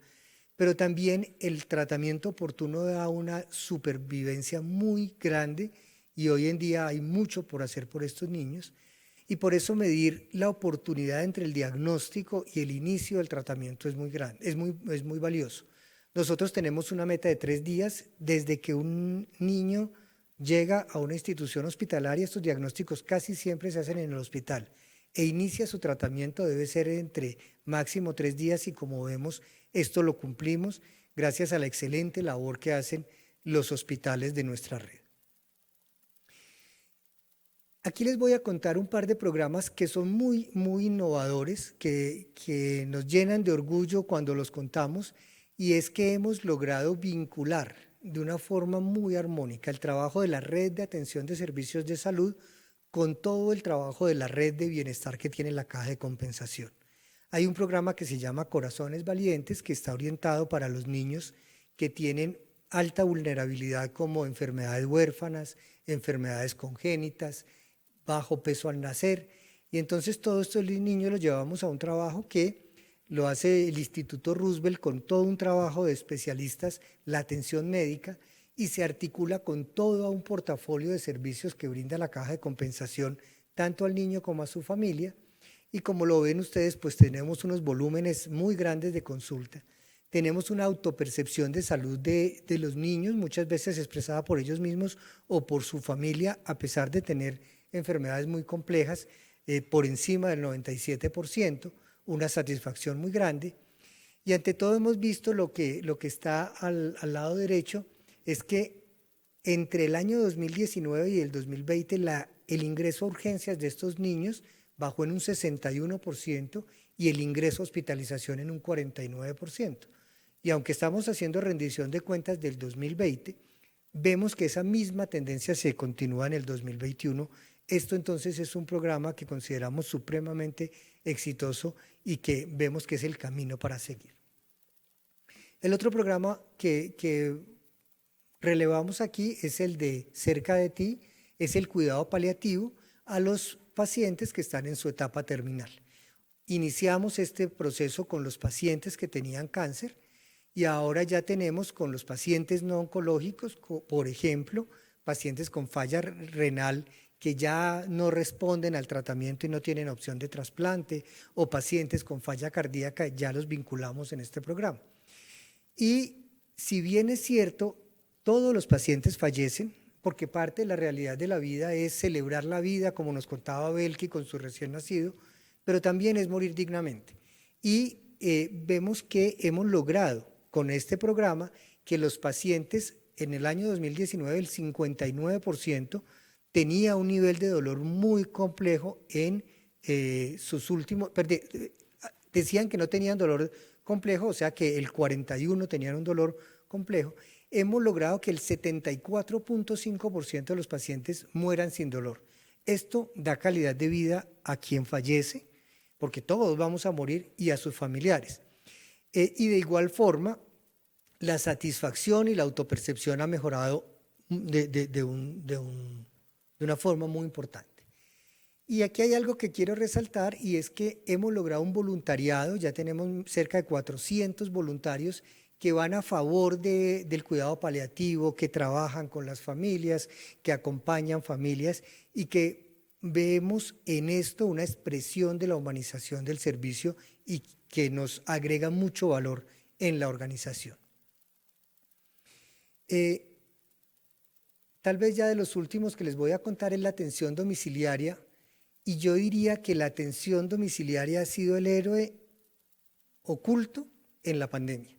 pero también el tratamiento oportuno da una supervivencia muy grande, y hoy en día hay mucho por hacer por estos niños. Y por eso medir la oportunidad entre el diagnóstico y el inicio del tratamiento es muy grande, es muy valioso. Nosotros tenemos una meta de 3 días desde que un niño llega a una institución hospitalaria. Estos diagnósticos casi siempre se hacen en el hospital, e inicia su tratamiento, debe ser entre máximo 3 días, y como vemos, esto lo cumplimos gracias a la excelente labor que hacen los hospitales de nuestra red. Aquí les voy a contar un par de programas que son muy innovadores, que nos llenan de orgullo cuando los contamos, y es que hemos logrado vincular de una forma muy armónica el trabajo de la red de atención de servicios de salud con todo el trabajo de la red de bienestar que tiene la Caja de Compensación. Hay un programa que se llama Corazones Valientes, que está orientado para los niños que tienen alta vulnerabilidad, como enfermedades huérfanas, enfermedades congénitas, bajo peso al nacer. Y entonces todos estos niños los llevamos a un trabajo que lo hace el Instituto Roosevelt, con todo un trabajo de especialistas, la atención médica, y se articula con todo un portafolio de servicios que brinda la Caja de Compensación, tanto al niño como a su familia. Y como lo ven ustedes, pues tenemos unos volúmenes muy grandes de consulta. Tenemos una autopercepción de salud de los niños, muchas veces expresada por ellos mismos o por su familia, a pesar de tener enfermedades muy complejas, por encima del 97%, una satisfacción muy grande. Y ante todo hemos visto lo que está al lado derecho, es que entre el año 2019 y el 2020 el ingreso a urgencias de estos niños bajó en un 61% y el ingreso a hospitalización en un 49%. Y aunque estamos haciendo rendición de cuentas del 2020, vemos que esa misma tendencia se continúa en el 2021. Esto entonces es un programa que consideramos supremamente exitoso y que vemos que es el camino para seguir. El otro programa que relevamos aquí es el de Cerca de Ti, es el cuidado paliativo a los pacientes que están en su etapa terminal. Iniciamos este proceso con los pacientes que tenían cáncer y ahora ya tenemos con los pacientes no oncológicos, por ejemplo, pacientes con falla renal que ya no responden al tratamiento y no tienen opción de trasplante, o pacientes con falla cardíaca, ya los vinculamos en este programa. Y si bien es cierto, todos los pacientes fallecen, porque parte de la realidad de la vida es celebrar la vida, como nos contaba Belki con su recién nacido, pero también es morir dignamente. Y vemos que hemos logrado con este programa que los pacientes en el año 2019, el 59% tenía un nivel de dolor muy complejo en sus últimos, decían que no tenían dolor complejo, o sea que el 41% tenían un dolor complejo. Hemos logrado que el 74.5% de los pacientes mueran sin dolor. Esto da calidad de vida a quien fallece, porque todos vamos a morir, y a sus familiares. Y de igual forma, la satisfacción y la autopercepción ha mejorado de una forma muy importante. Y aquí hay algo que quiero resaltar, y es que hemos logrado un voluntariado, ya tenemos cerca de 400 voluntarios que van a favor del cuidado paliativo, que trabajan con las familias, que acompañan familias, y que vemos en esto una expresión de la humanización del servicio y que nos agrega mucho valor en la organización. Tal vez ya de los últimos que les voy a contar es la atención domiciliaria, y yo diría que la atención domiciliaria ha sido el héroe oculto en la pandemia,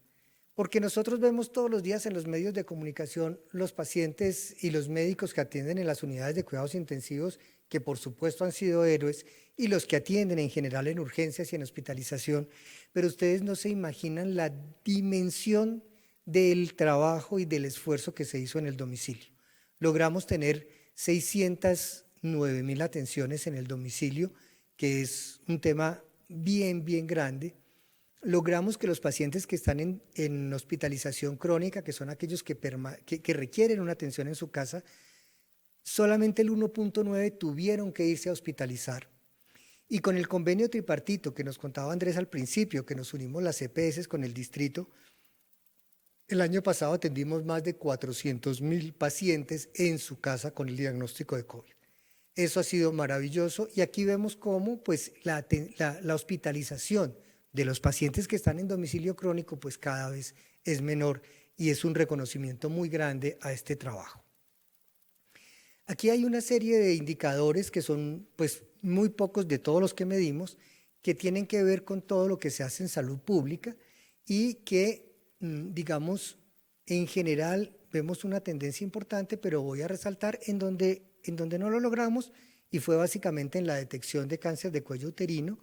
porque nosotros vemos todos los días en los medios de comunicación los pacientes y los médicos que atienden en las unidades de cuidados intensivos, que por supuesto han sido héroes, y los que atienden en general en urgencias y en hospitalización, pero ustedes no se imaginan la dimensión del trabajo y del esfuerzo que se hizo en el domicilio. Logramos tener 609,000 atenciones en el domicilio, que es un tema bien grande. Logramos que los pacientes que están en hospitalización crónica, que son aquellos que requieren una atención en su casa, solamente el 1.9 tuvieron que irse a hospitalizar. Y con el convenio tripartito que nos contaba Andrés al principio, que nos unimos las EPS con el distrito, el año pasado atendimos más de 400,000 pacientes en su casa con el diagnóstico de COVID. Eso ha sido maravilloso, y aquí vemos cómo pues, la hospitalización de los pacientes que están en domicilio crónico pues cada vez es menor, y es un reconocimiento muy grande a este trabajo. Aquí hay una serie de indicadores que son pues muy pocos de todos los que medimos, que tienen que ver con todo lo que se hace en salud pública, y que digamos en general vemos una tendencia importante, pero voy a resaltar en donde no lo logramos, y fue básicamente en la detección de cáncer de cuello uterino,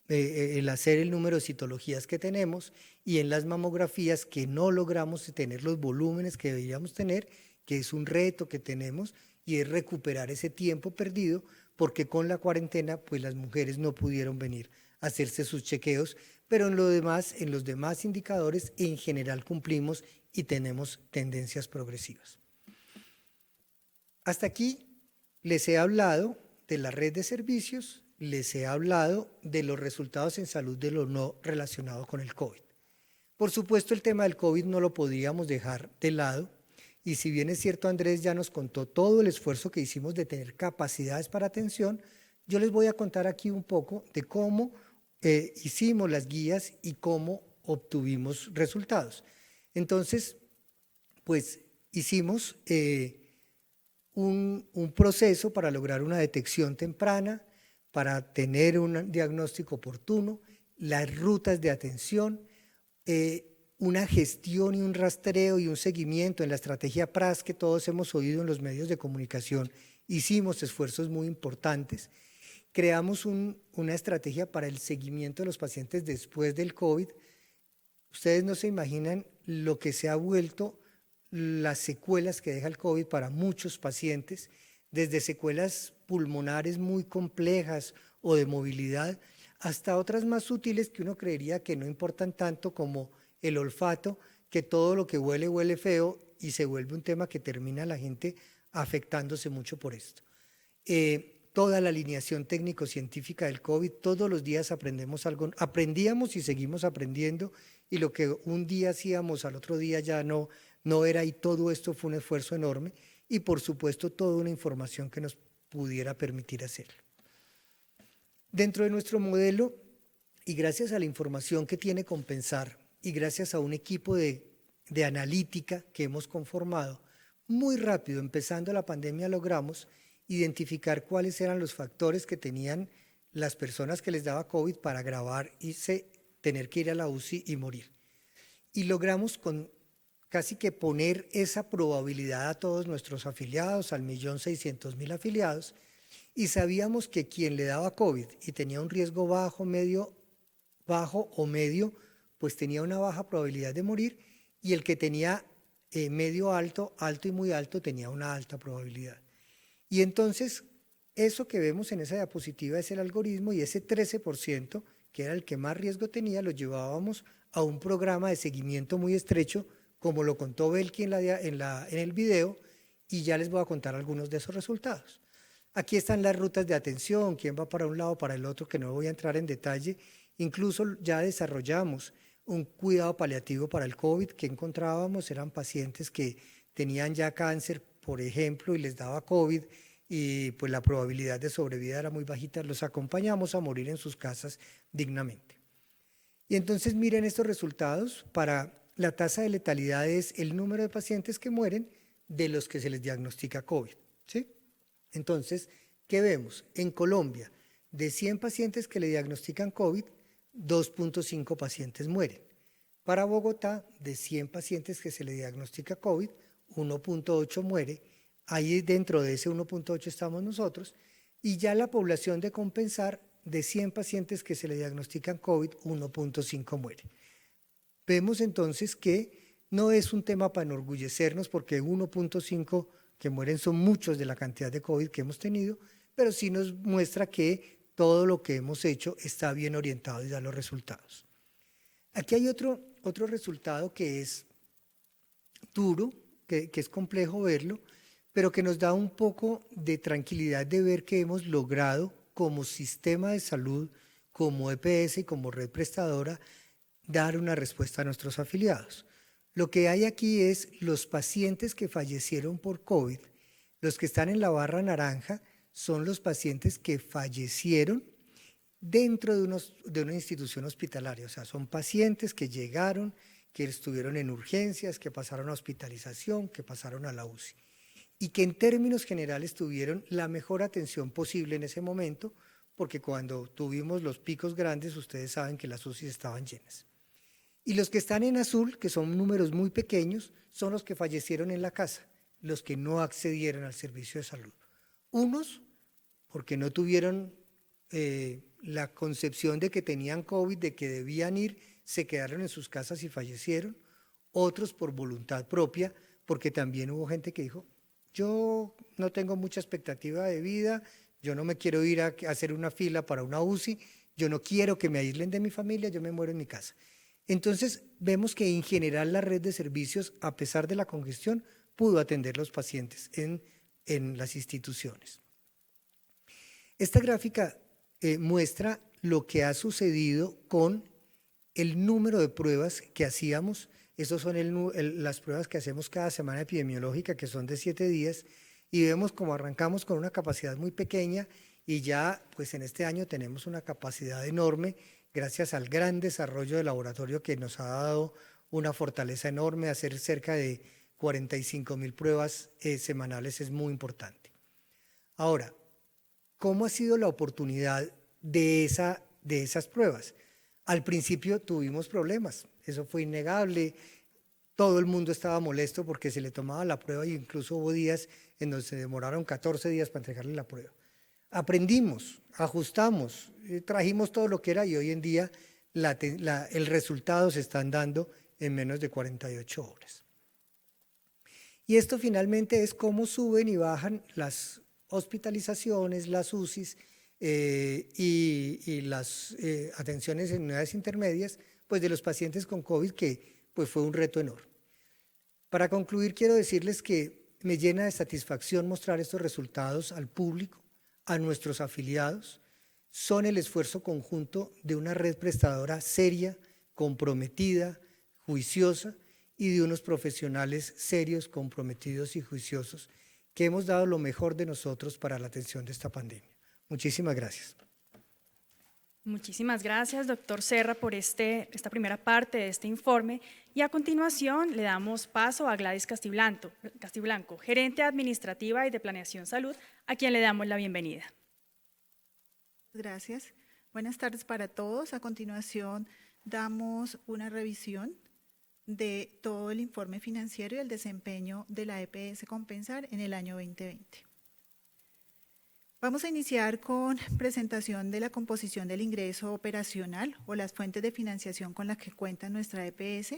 el hacer el número de citologías que tenemos, y en las mamografías que no logramos tener los volúmenes que deberíamos tener, que es un reto que tenemos, y es recuperar ese tiempo perdido, porque con la cuarentena pues las mujeres no pudieron venir a hacerse sus chequeos, pero en los demás indicadores en general cumplimos y tenemos tendencias progresivas. Hasta aquí les he hablado de la red de servicios, les he hablado de los resultados en salud de lo no relacionado con el COVID. Por supuesto, el tema del COVID no lo podíamos dejar de lado, y si bien es cierto, Andrés ya nos contó todo el esfuerzo que hicimos de tener capacidades para atención, yo les voy a contar aquí un poco de cómo hicimos las guías y cómo obtuvimos resultados. Entonces, pues hicimos un proceso para lograr una detección temprana, para tener un diagnóstico oportuno, las rutas de atención, una gestión y un rastreo y un seguimiento en la estrategia PRAS que todos hemos oído en los medios de comunicación. Hicimos esfuerzos muy importantes. creamos una estrategia para el seguimiento de los pacientes después del COVID. Ustedes no se imaginan lo que se ha vuelto las secuelas que deja el COVID para muchos pacientes, desde secuelas pulmonares muy complejas o de movilidad, hasta otras más sutiles que uno creería que no importan tanto, como el olfato, que todo lo que huele, huele feo, y se vuelve un tema que termina la gente afectándose mucho por esto. Toda la alineación técnico-científica del COVID, todos los días aprendemos algo, aprendíamos y seguimos aprendiendo, y lo que un día hacíamos al otro día ya no era, y todo esto fue un esfuerzo enorme, y por supuesto toda una información que nos pudiera permitir hacerlo. Dentro de nuestro modelo, y gracias a la información que tiene Compensar, y gracias a un equipo de analítica que hemos conformado, muy rápido, empezando la pandemia, logramos identificar cuáles eran los factores que tenían las personas que les daba COVID para agravar y tener que ir a la UCI y morir. Y logramos con casi que poner esa probabilidad a todos nuestros afiliados, al 1.600.000 afiliados, y sabíamos que quien le daba COVID y tenía un riesgo bajo o medio, pues tenía una baja probabilidad de morir, y el que tenía medio alto, alto y muy alto, tenía una alta probabilidad. Y entonces, eso que vemos en esa diapositiva es el algoritmo, y ese 13%, que era el que más riesgo tenía, lo llevábamos a un programa de seguimiento muy estrecho, como lo contó Belki en el video, y ya les voy a contar algunos de esos resultados. Aquí están las rutas de atención, quién va para un lado, para el otro, que no voy a entrar en detalle. Incluso ya desarrollamos un cuidado paliativo para el COVID. Que encontrábamos eran pacientes que tenían ya cáncer, por ejemplo, y les daba COVID, y pues la probabilidad de sobrevida era muy bajita. Los acompañamos a morir en sus casas dignamente. Y entonces miren estos resultados. Para la tasa de letalidad es el número de pacientes que mueren de los que se les diagnostica COVID, ¿sí? Entonces, ¿qué vemos? En Colombia, de 100 pacientes que le diagnostican COVID, 2.5 pacientes mueren. Para Bogotá, de 100 pacientes que se le diagnostica COVID, 1.8 muere. Ahí dentro de ese 1.8 estamos nosotros. Y ya la población de Compensar, de 100 pacientes que se le diagnostican COVID, 1.5 muere. Vemos entonces que no es un tema para enorgullecernos, porque 1.5 que mueren son muchos de la cantidad de COVID que hemos tenido, pero sí nos muestra que todo lo que hemos hecho está bien orientado y da los resultados. Aquí hay otro resultado que es duro, que es complejo verlo, pero que nos da un poco de tranquilidad de ver que hemos logrado como sistema de salud, como EPS y como red prestadora, dar una respuesta a nuestros afiliados. Lo que hay aquí es los pacientes que fallecieron por COVID. Los que están en la barra naranja son los pacientes que fallecieron dentro de una institución hospitalaria. O sea, son pacientes que llegaron, que estuvieron en urgencias, que pasaron a hospitalización, que pasaron a la UCI. Y que en términos generales tuvieron la mejor atención posible en ese momento, porque cuando tuvimos los picos grandes, ustedes saben que las UCI estaban llenas. Y los que están en azul, que son números muy pequeños, son los que fallecieron en la casa, los que no accedieron al servicio de salud. Unos, porque no tuvieron la concepción de que tenían COVID, de que debían ir, se quedaron en sus casas y fallecieron. Otros por voluntad propia, porque también hubo gente que dijo, yo no tengo mucha expectativa de vida, yo no me quiero ir a hacer una fila para una UCI, yo no quiero que me aíslen de mi familia, yo me muero en mi casa. Entonces, vemos que en general la red de servicios, a pesar de la congestión, pudo atender los pacientes en las instituciones. Esta gráfica muestra lo que ha sucedido con el número de pruebas que hacíamos. Estas son las pruebas que hacemos cada semana epidemiológica, que son de 7 días, y vemos cómo arrancamos con una capacidad muy pequeña, y ya pues en este año tenemos una capacidad enorme, gracias al gran desarrollo del laboratorio que nos ha dado una fortaleza enorme. Hacer cerca de 45.000 pruebas semanales es muy importante. Ahora, ¿cómo ha sido la oportunidad de esas pruebas? Al principio tuvimos problemas, eso fue innegable. Todo el mundo estaba molesto porque se le tomaba la prueba, e incluso hubo días en donde se demoraron 14 días para entregarle la prueba. Aprendimos, ajustamos, trajimos todo lo que era y hoy en día el resultado se están dando en menos de 48 horas. Y esto finalmente es cómo suben y bajan las hospitalizaciones, las UCIs y las atenciones en unidades intermedias pues de los pacientes con COVID, que pues fue un reto enorme. Para concluir, quiero decirles que me llena de satisfacción mostrar estos resultados al público, a nuestros afiliados. Son el esfuerzo conjunto de una red prestadora seria, comprometida, juiciosa y de unos profesionales serios, comprometidos y juiciosos que hemos dado lo mejor de nosotros para la atención de esta pandemia. Muchísimas gracias. Muchísimas gracias, doctor Serra, por esta primera parte de este informe. Y a continuación le damos paso a Gladys Castiblanco, gerente administrativa y de Planeación Salud, a quien le damos la bienvenida. Gracias. Buenas tardes para todos. A continuación damos una revisión de todo el informe financiero y el desempeño de la EPS Compensar en el año 2020. Vamos a iniciar con presentación de la composición del ingreso operacional o las fuentes de financiación con las que cuenta nuestra EPS,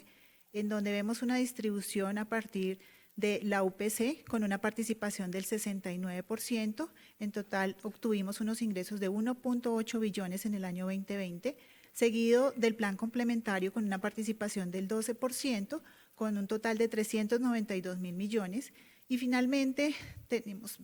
en donde vemos una distribución a partir de la UPC con una participación del 69%. En total obtuvimos unos ingresos de 1.8 billones en el año 2020, seguido del plan complementario con una participación del 12%, con un total de 392 mil millones. Y finalmente tenemos,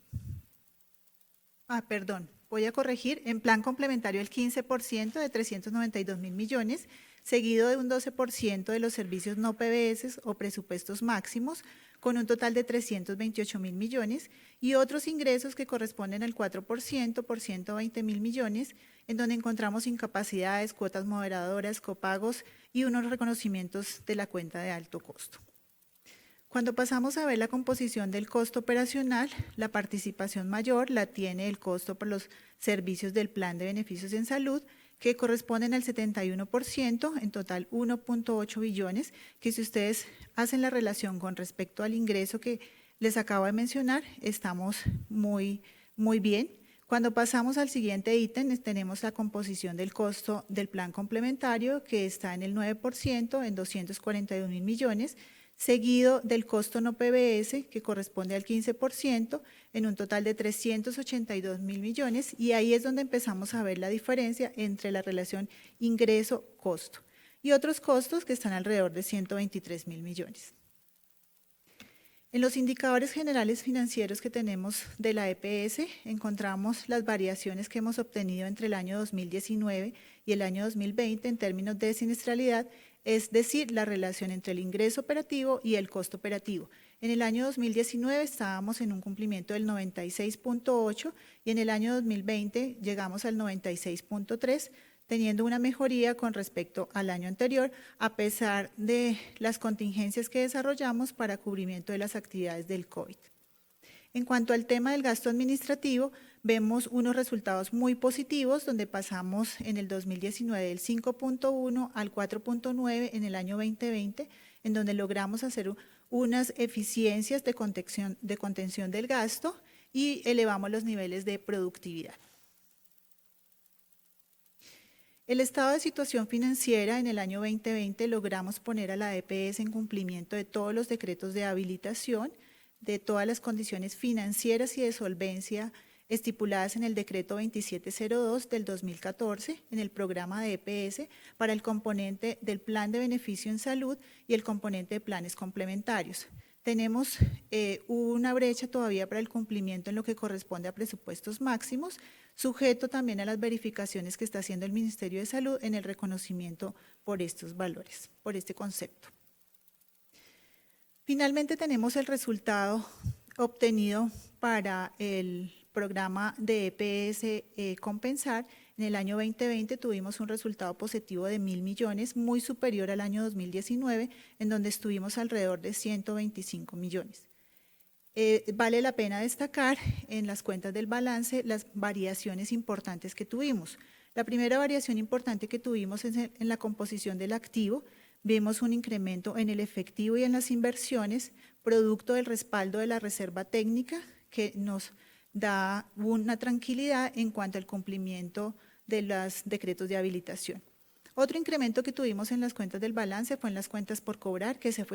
voy a corregir, en plan complementario el 15% de 392 mil millones, seguido de un 12% de los servicios no PBS o presupuestos máximos, con un total de 328 mil millones, y otros ingresos que corresponden al 4%, por 120 mil millones, en donde encontramos incapacidades, cuotas moderadoras, copagos y unos reconocimientos de la cuenta de alto costo. Cuando pasamos a ver la composición del costo operacional, la participación mayor la tiene el costo por los servicios del plan de beneficios en salud, que corresponden al 71%, en total 1.8 billones, que si ustedes hacen la relación con respecto al ingreso que les acabo de mencionar, estamos muy bien. Cuando pasamos al siguiente ítem, tenemos la composición del costo del plan complementario, que está en el 9%, en 241 mil millones, seguido del costo no PBS, que corresponde al 15%, en un total de 382 mil millones, y ahí es donde empezamos a ver la diferencia entre la relación ingreso-costo, y otros costos que están alrededor de 123 mil millones. En los indicadores generales financieros que tenemos de la EPS, encontramos las variaciones que hemos obtenido entre el año 2019 y el año 2020 en términos de siniestralidad, es decir, la relación entre el ingreso operativo y el costo operativo. En el año 2019 estábamos en un cumplimiento del 96.8 y en el año 2020 llegamos al 96.3, teniendo una mejoría con respecto al año anterior, a pesar de las contingencias que desarrollamos para cubrimiento de las actividades del COVID. En cuanto al tema del gasto administrativo, vemos unos resultados muy positivos, donde pasamos en el 2019 del 5.1 al 4.9 en el año 2020, en donde logramos hacer unas eficiencias de contención del gasto y elevamos los niveles de productividad. El estado de situación financiera en el año 2020 logramos poner a la EPS en cumplimiento de todos los decretos de habilitación, de todas las condiciones financieras y de solvencia estipuladas en el decreto 2702 del 2014 en el programa de EPS para el componente del plan de beneficio en salud y el componente de planes complementarios. Tenemos una brecha todavía para el cumplimiento en lo que corresponde a presupuestos máximos, sujeto también a las verificaciones que está haciendo el Ministerio de Salud en el reconocimiento por estos valores, por este concepto. Finalmente tenemos el resultado obtenido para el programa de EPS Compensar. En el año 2020 tuvimos un resultado positivo de 1.000 millones, muy superior al año 2019, en donde estuvimos alrededor de 125 millones. Vale la pena destacar en las cuentas del balance las variaciones importantes que tuvimos. La primera variación importante que tuvimos es en la composición del activo. Vemos un incremento en el efectivo y en las inversiones, producto del respaldo de la reserva técnica que nos da una tranquilidad en cuanto al cumplimiento de los decretos de habilitación. Otro incremento que tuvimos en las cuentas del balance fue en las cuentas por cobrar, que se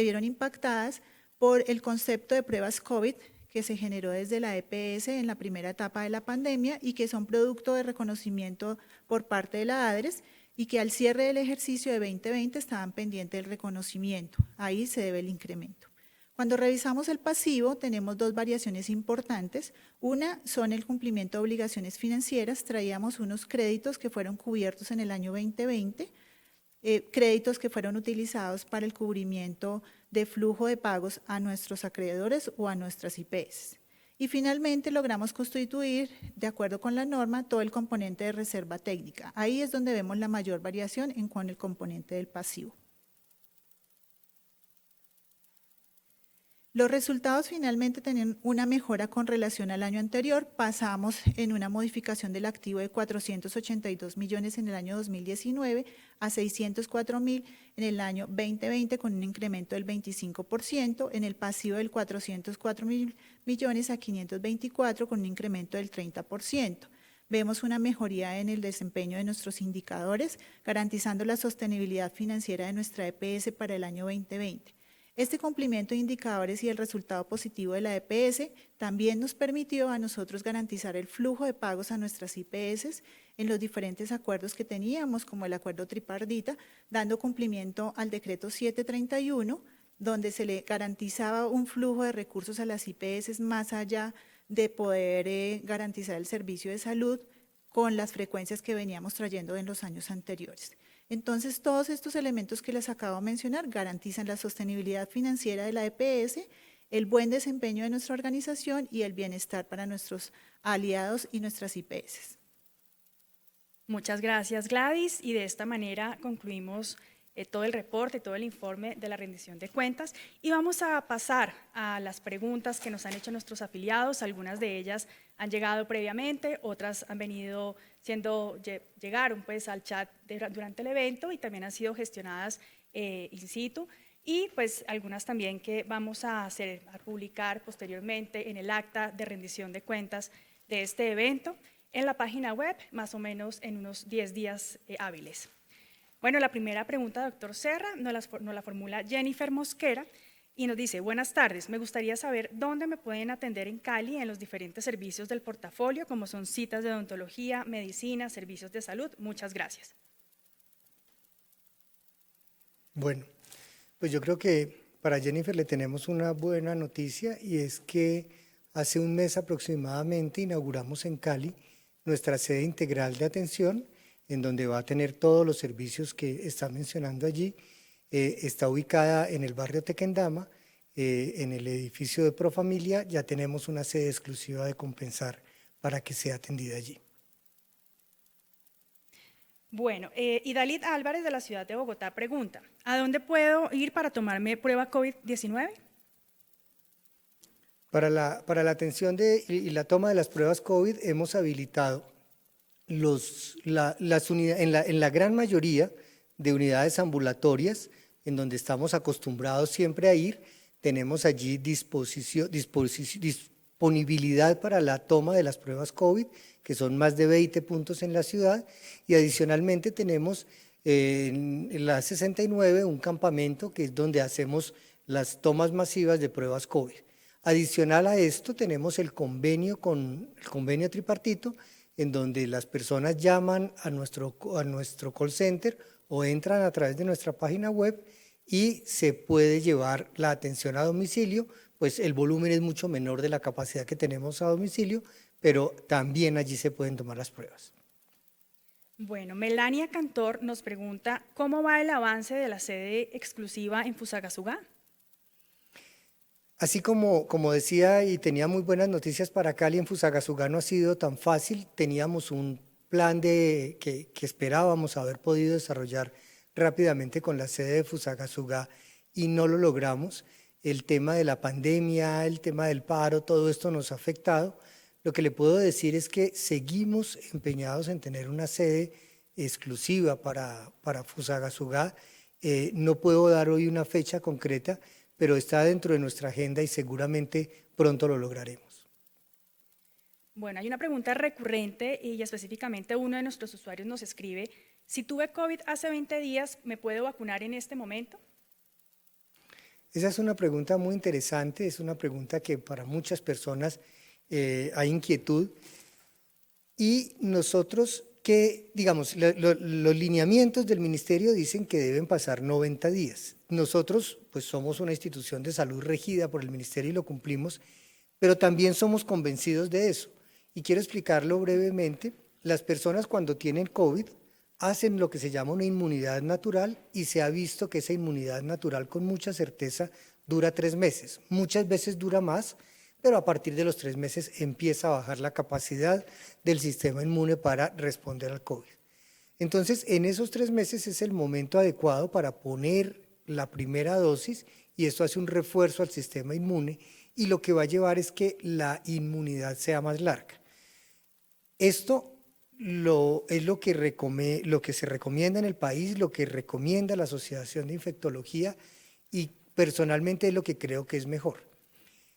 vieron impactadas por el concepto de pruebas COVID que se generó desde la EPS en la primera etapa de la pandemia y que son producto de reconocimiento por parte de la ADRES y que al cierre del ejercicio de 2020 estaban pendientes del reconocimiento. Ahí se debe el incremento. Cuando revisamos el pasivo, tenemos dos variaciones importantes. Una son el cumplimiento de obligaciones financieras. Traíamos unos créditos que fueron cubiertos en el año 2020, créditos que fueron utilizados para el cubrimiento de flujo de pagos a nuestros acreedores o a nuestras IPS. Y finalmente logramos constituir, de acuerdo con la norma, todo el componente de reserva técnica. Ahí es donde vemos la mayor variación en cuanto al componente del pasivo. Los resultados finalmente tenían una mejora con relación al año anterior. Pasamos en una modificación del activo de 482 millones en el año 2019 a 604 mil en el año 2020 con un incremento del 25%, en el pasivo del 404 mil millones a 524 con un incremento del 30%. Vemos una mejoría en el desempeño de nuestros indicadores, garantizando la sostenibilidad financiera de nuestra EPS para el año 2020. Este cumplimiento de indicadores y el resultado positivo de la EPS también nos permitió a nosotros garantizar el flujo de pagos a nuestras IPS en los diferentes acuerdos que teníamos, como el acuerdo tripartita, dando cumplimiento al decreto 731, donde se le garantizaba un flujo de recursos a las IPS más allá de poder garantizar el servicio de salud con las frecuencias que veníamos trayendo en los años anteriores. Entonces, todos estos elementos que les acabo de mencionar garantizan la sostenibilidad financiera de la EPS, el buen desempeño de nuestra organización y el bienestar para nuestros aliados y nuestras IPS. Muchas gracias, Gladys, y de esta manera concluimos todo el reporte, todo el informe de la rendición de cuentas y vamos a pasar a las preguntas que nos han hecho nuestros afiliados. Algunas de ellas han llegado previamente, otras han venido llegaron pues al chat durante el evento y también han sido gestionadas in situ y pues algunas también que vamos a publicar posteriormente en el acta de rendición de cuentas de este evento en la página web, más o menos en unos 10 días hábiles. Bueno, la primera pregunta, doctor Serra, nos la formula Jennifer Mosquera y nos dice, buenas tardes, me gustaría saber dónde me pueden atender en Cali en los diferentes servicios del portafolio, como son citas de odontología, medicina, servicios de salud. Muchas gracias. Bueno, pues yo creo que para Jennifer le tenemos una buena noticia y es que hace un mes aproximadamente inauguramos en Cali nuestra sede integral de atención, en donde va a tener todos los servicios que está mencionando allí. Está ubicada en el barrio Tequendama, en el edificio de Profamilia. Ya tenemos una sede exclusiva de Compensar para que sea atendida allí. Bueno, Idalit Álvarez de la ciudad de Bogotá pregunta, ¿a dónde puedo ir para tomarme prueba COVID-19? Para la atención y la toma de las pruebas COVID hemos habilitado las unidades, en la gran mayoría de unidades ambulatorias, en donde estamos acostumbrados siempre a ir, tenemos allí disponibilidad para la toma de las pruebas COVID, que son más de 20 puntos en la ciudad, y adicionalmente tenemos en la 69 un campamento que es donde hacemos las tomas masivas de pruebas COVID. Adicional a esto tenemos el convenio tripartito, en donde las personas llaman a nuestro call center o entran a través de nuestra página web y se puede llevar la atención a domicilio, pues el volumen es mucho menor de la capacidad que tenemos a domicilio, pero también allí se pueden tomar las pruebas. Bueno, Melania Cantor nos pregunta, ¿cómo va el avance de la sede exclusiva en Fusagasugá? Así como decía y tenía muy buenas noticias para Cali, en Fusagasugá no ha sido tan fácil. Teníamos un plan que esperábamos haber podido desarrollar rápidamente con la sede de Fusagasugá y no lo logramos. El tema de la pandemia, el tema del paro, todo esto nos ha afectado. Lo que le puedo decir es que seguimos empeñados en tener una sede exclusiva para Fusagasugá. No puedo dar hoy una fecha concreta, pero está dentro de nuestra agenda y seguramente pronto lo lograremos. Bueno, hay una pregunta recurrente y específicamente uno de nuestros usuarios nos escribe, si tuve COVID hace 20 días, ¿me puedo vacunar en este momento? Esa es una pregunta muy interesante, es una pregunta que para muchas personas hay inquietud. Y nosotros, digamos, los lineamientos del ministerio dicen que deben pasar 90 días. Nosotros, pues somos una institución de salud regida por el ministerio y lo cumplimos, pero también somos convencidos de eso. Y quiero explicarlo brevemente. Las personas cuando tienen COVID hacen lo que se llama una inmunidad natural y se ha visto que esa inmunidad natural con mucha certeza dura 3 meses. Muchas veces dura más, pero a partir de los 3 meses empieza a bajar la capacidad del sistema inmune para responder al COVID. Entonces, en esos 3 meses es el momento adecuado para poner la primera dosis y esto hace un refuerzo al sistema inmune y lo que va a llevar es que la inmunidad sea más larga. Esto es lo que se recomienda en el país, lo que recomienda la Asociación de Infectología y personalmente es lo que creo que es mejor.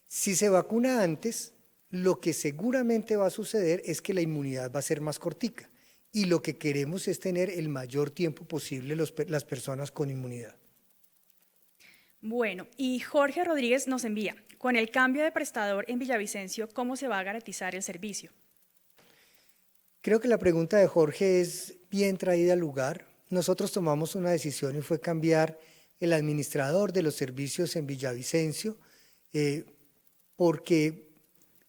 Si se vacuna antes, lo que seguramente va a suceder es que la inmunidad va a ser más cortica y lo que queremos es tener el mayor tiempo posible las personas con inmunidad. Bueno, y Jorge Rodríguez nos envía, con el cambio de prestador en Villavicencio, ¿cómo se va a garantizar el servicio? Creo que la pregunta de Jorge es bien traída al lugar. Nosotros tomamos una decisión y fue cambiar el administrador de los servicios en Villavicencio porque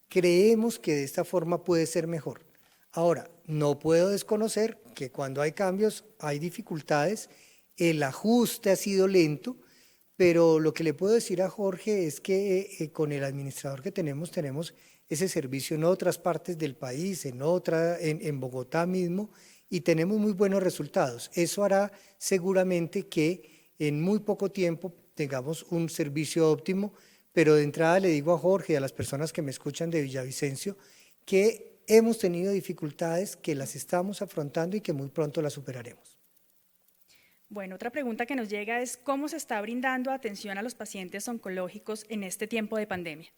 creemos que de esta forma puede ser mejor. Ahora, no puedo desconocer que cuando hay cambios hay dificultades, el ajuste ha sido lento, pero lo que le puedo decir a Jorge es que con el administrador que tenemos ese servicio en otras partes del país, en Bogotá mismo, y tenemos muy buenos resultados. Eso hará seguramente que en muy poco tiempo tengamos un servicio óptimo, pero de entrada le digo a Jorge y a las personas que me escuchan de Villavicencio que hemos tenido dificultades, que las estamos afrontando y que muy pronto las superaremos. Bueno, otra pregunta que nos llega es ¿cómo se está brindando atención a los pacientes oncológicos en este tiempo de pandemia?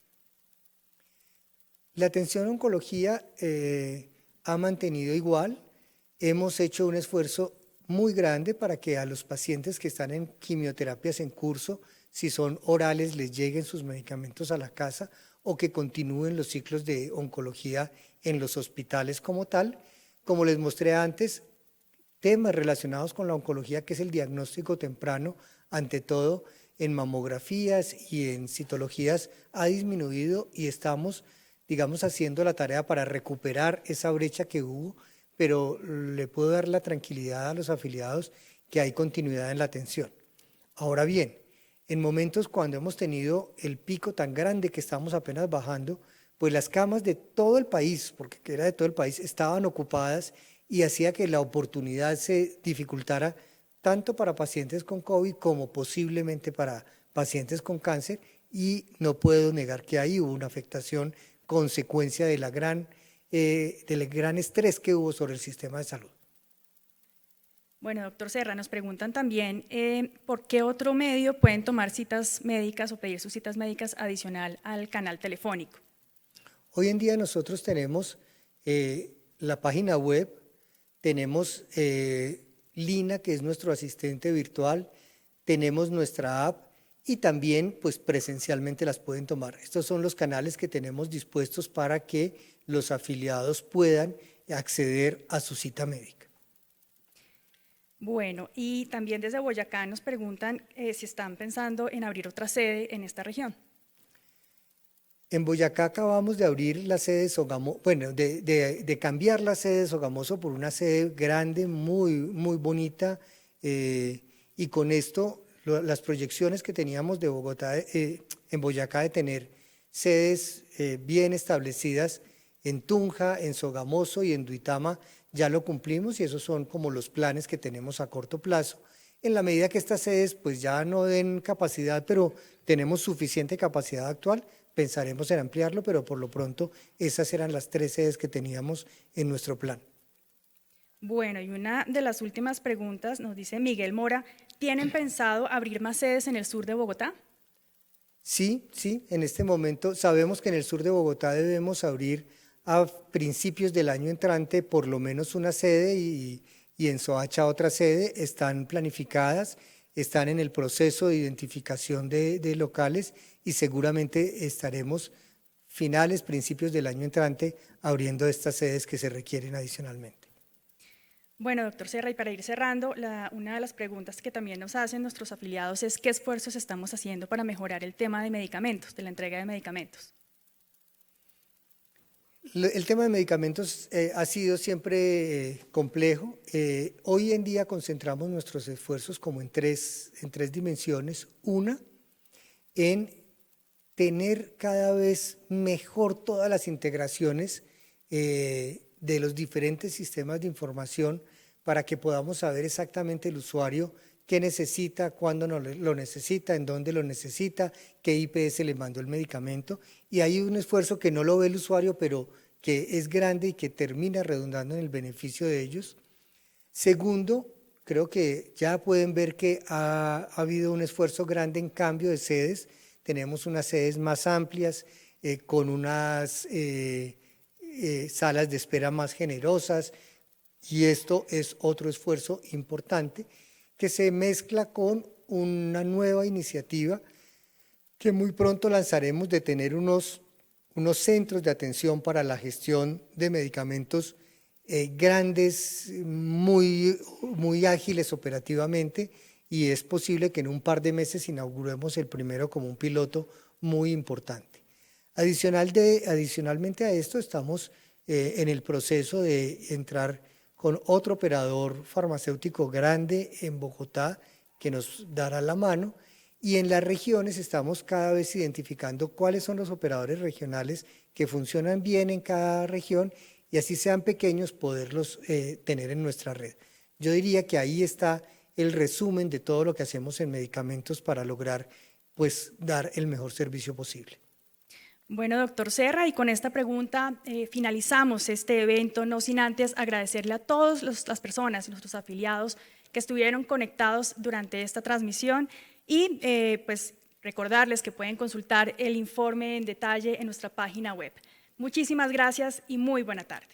La atención a oncología ha mantenido igual. Hemos hecho un esfuerzo muy grande para que a los pacientes que están en quimioterapias en curso, si son orales, les lleguen sus medicamentos a la casa o que continúen los ciclos de oncología en los hospitales como tal. Como les mostré antes, temas relacionados con la oncología, que es el diagnóstico temprano, ante todo en mamografías y en citologías, ha disminuido y estamos, digamos, haciendo la tarea para recuperar esa brecha que hubo, pero le puedo dar la tranquilidad a los afiliados que hay continuidad en la atención. Ahora bien, en momentos cuando hemos tenido el pico tan grande que estamos apenas bajando, pues las camas de todo el país, porque era de todo el país, estaban ocupadas y hacía que la oportunidad se dificultara tanto para pacientes con COVID como posiblemente para pacientes con cáncer y no puedo negar que ahí hubo una afectación consecuencia del gran estrés que hubo sobre el sistema de salud. Bueno, doctor Serra, nos preguntan también ¿por qué otro medio pueden tomar citas médicas o pedir sus citas médicas adicional al canal telefónico? Hoy en día nosotros tenemos la página web, tenemos Lina, que es nuestro asistente virtual, tenemos nuestra app y también pues presencialmente las pueden tomar. Estos son los canales que tenemos dispuestos para que los afiliados puedan acceder a su cita médica. Bueno, y también desde Boyacá nos preguntan si están pensando en abrir otra sede en esta región. En Boyacá acabamos de abrir la sede de Sogamoso, bueno, de cambiar la sede de Sogamoso por una sede grande, muy bonita, y con esto las proyecciones que teníamos de Bogotá, en Boyacá de tener sedes bien establecidas en Tunja, en Sogamoso y en Duitama, ya lo cumplimos y esos son como los planes que tenemos a corto plazo. En la medida que estas sedes pues ya no den capacidad, pero tenemos suficiente capacidad actual, pensaremos en ampliarlo, pero por lo pronto esas eran las 3 sedes que teníamos en nuestro plan. Bueno, y una de las últimas preguntas nos dice Miguel Mora, ¿tienen pensado abrir más sedes en el sur de Bogotá? Sí, en este momento sabemos que en el sur de Bogotá debemos abrir a principios del año entrante por lo menos una sede y en Soacha otra sede están planificadas, están en el proceso de identificación de locales y seguramente estaremos finales, principios del año entrante abriendo estas sedes que se requieren adicionalmente. Bueno, doctor Serra, y para ir cerrando, una de las preguntas que también nos hacen nuestros afiliados es ¿qué esfuerzos estamos haciendo para mejorar el tema de medicamentos, de la entrega de medicamentos? El tema de medicamentos ha sido siempre complejo. Hoy en día concentramos nuestros esfuerzos como en tres dimensiones. Una, en tener cada vez mejor todas las integraciones de los diferentes sistemas de información para que podamos saber exactamente el usuario qué necesita, cuándo lo necesita, en dónde lo necesita, qué IPS le mandó el medicamento. Y hay un esfuerzo que no lo ve el usuario, pero que es grande y que termina redundando en el beneficio de ellos. Segundo, creo que ya pueden ver que ha habido un esfuerzo grande en cambio de sedes. Tenemos unas sedes más amplias, con unas salas de espera más generosas, y esto es otro esfuerzo importante que se mezcla con una nueva iniciativa que muy pronto lanzaremos de tener unos centros de atención para la gestión de medicamentos grandes, muy ágiles operativamente, y es posible que en un par de meses inauguremos el primero como un piloto muy importante. Adicionalmente a esto estamos en el proceso de entrar con otro operador farmacéutico grande en Bogotá que nos dará la mano, y en las regiones estamos cada vez identificando cuáles son los operadores regionales que funcionan bien en cada región y así sean pequeños poderlos tener en nuestra red. Yo diría que ahí está el resumen de todo lo que hacemos en medicamentos para lograr pues dar el mejor servicio posible. Bueno, doctor Serra, y con esta pregunta finalizamos este evento, no sin antes agradecerle a todas las personas, nuestros afiliados que estuvieron conectados durante esta transmisión y pues recordarles que pueden consultar el informe en detalle en nuestra página web. Muchísimas gracias y muy buena tarde.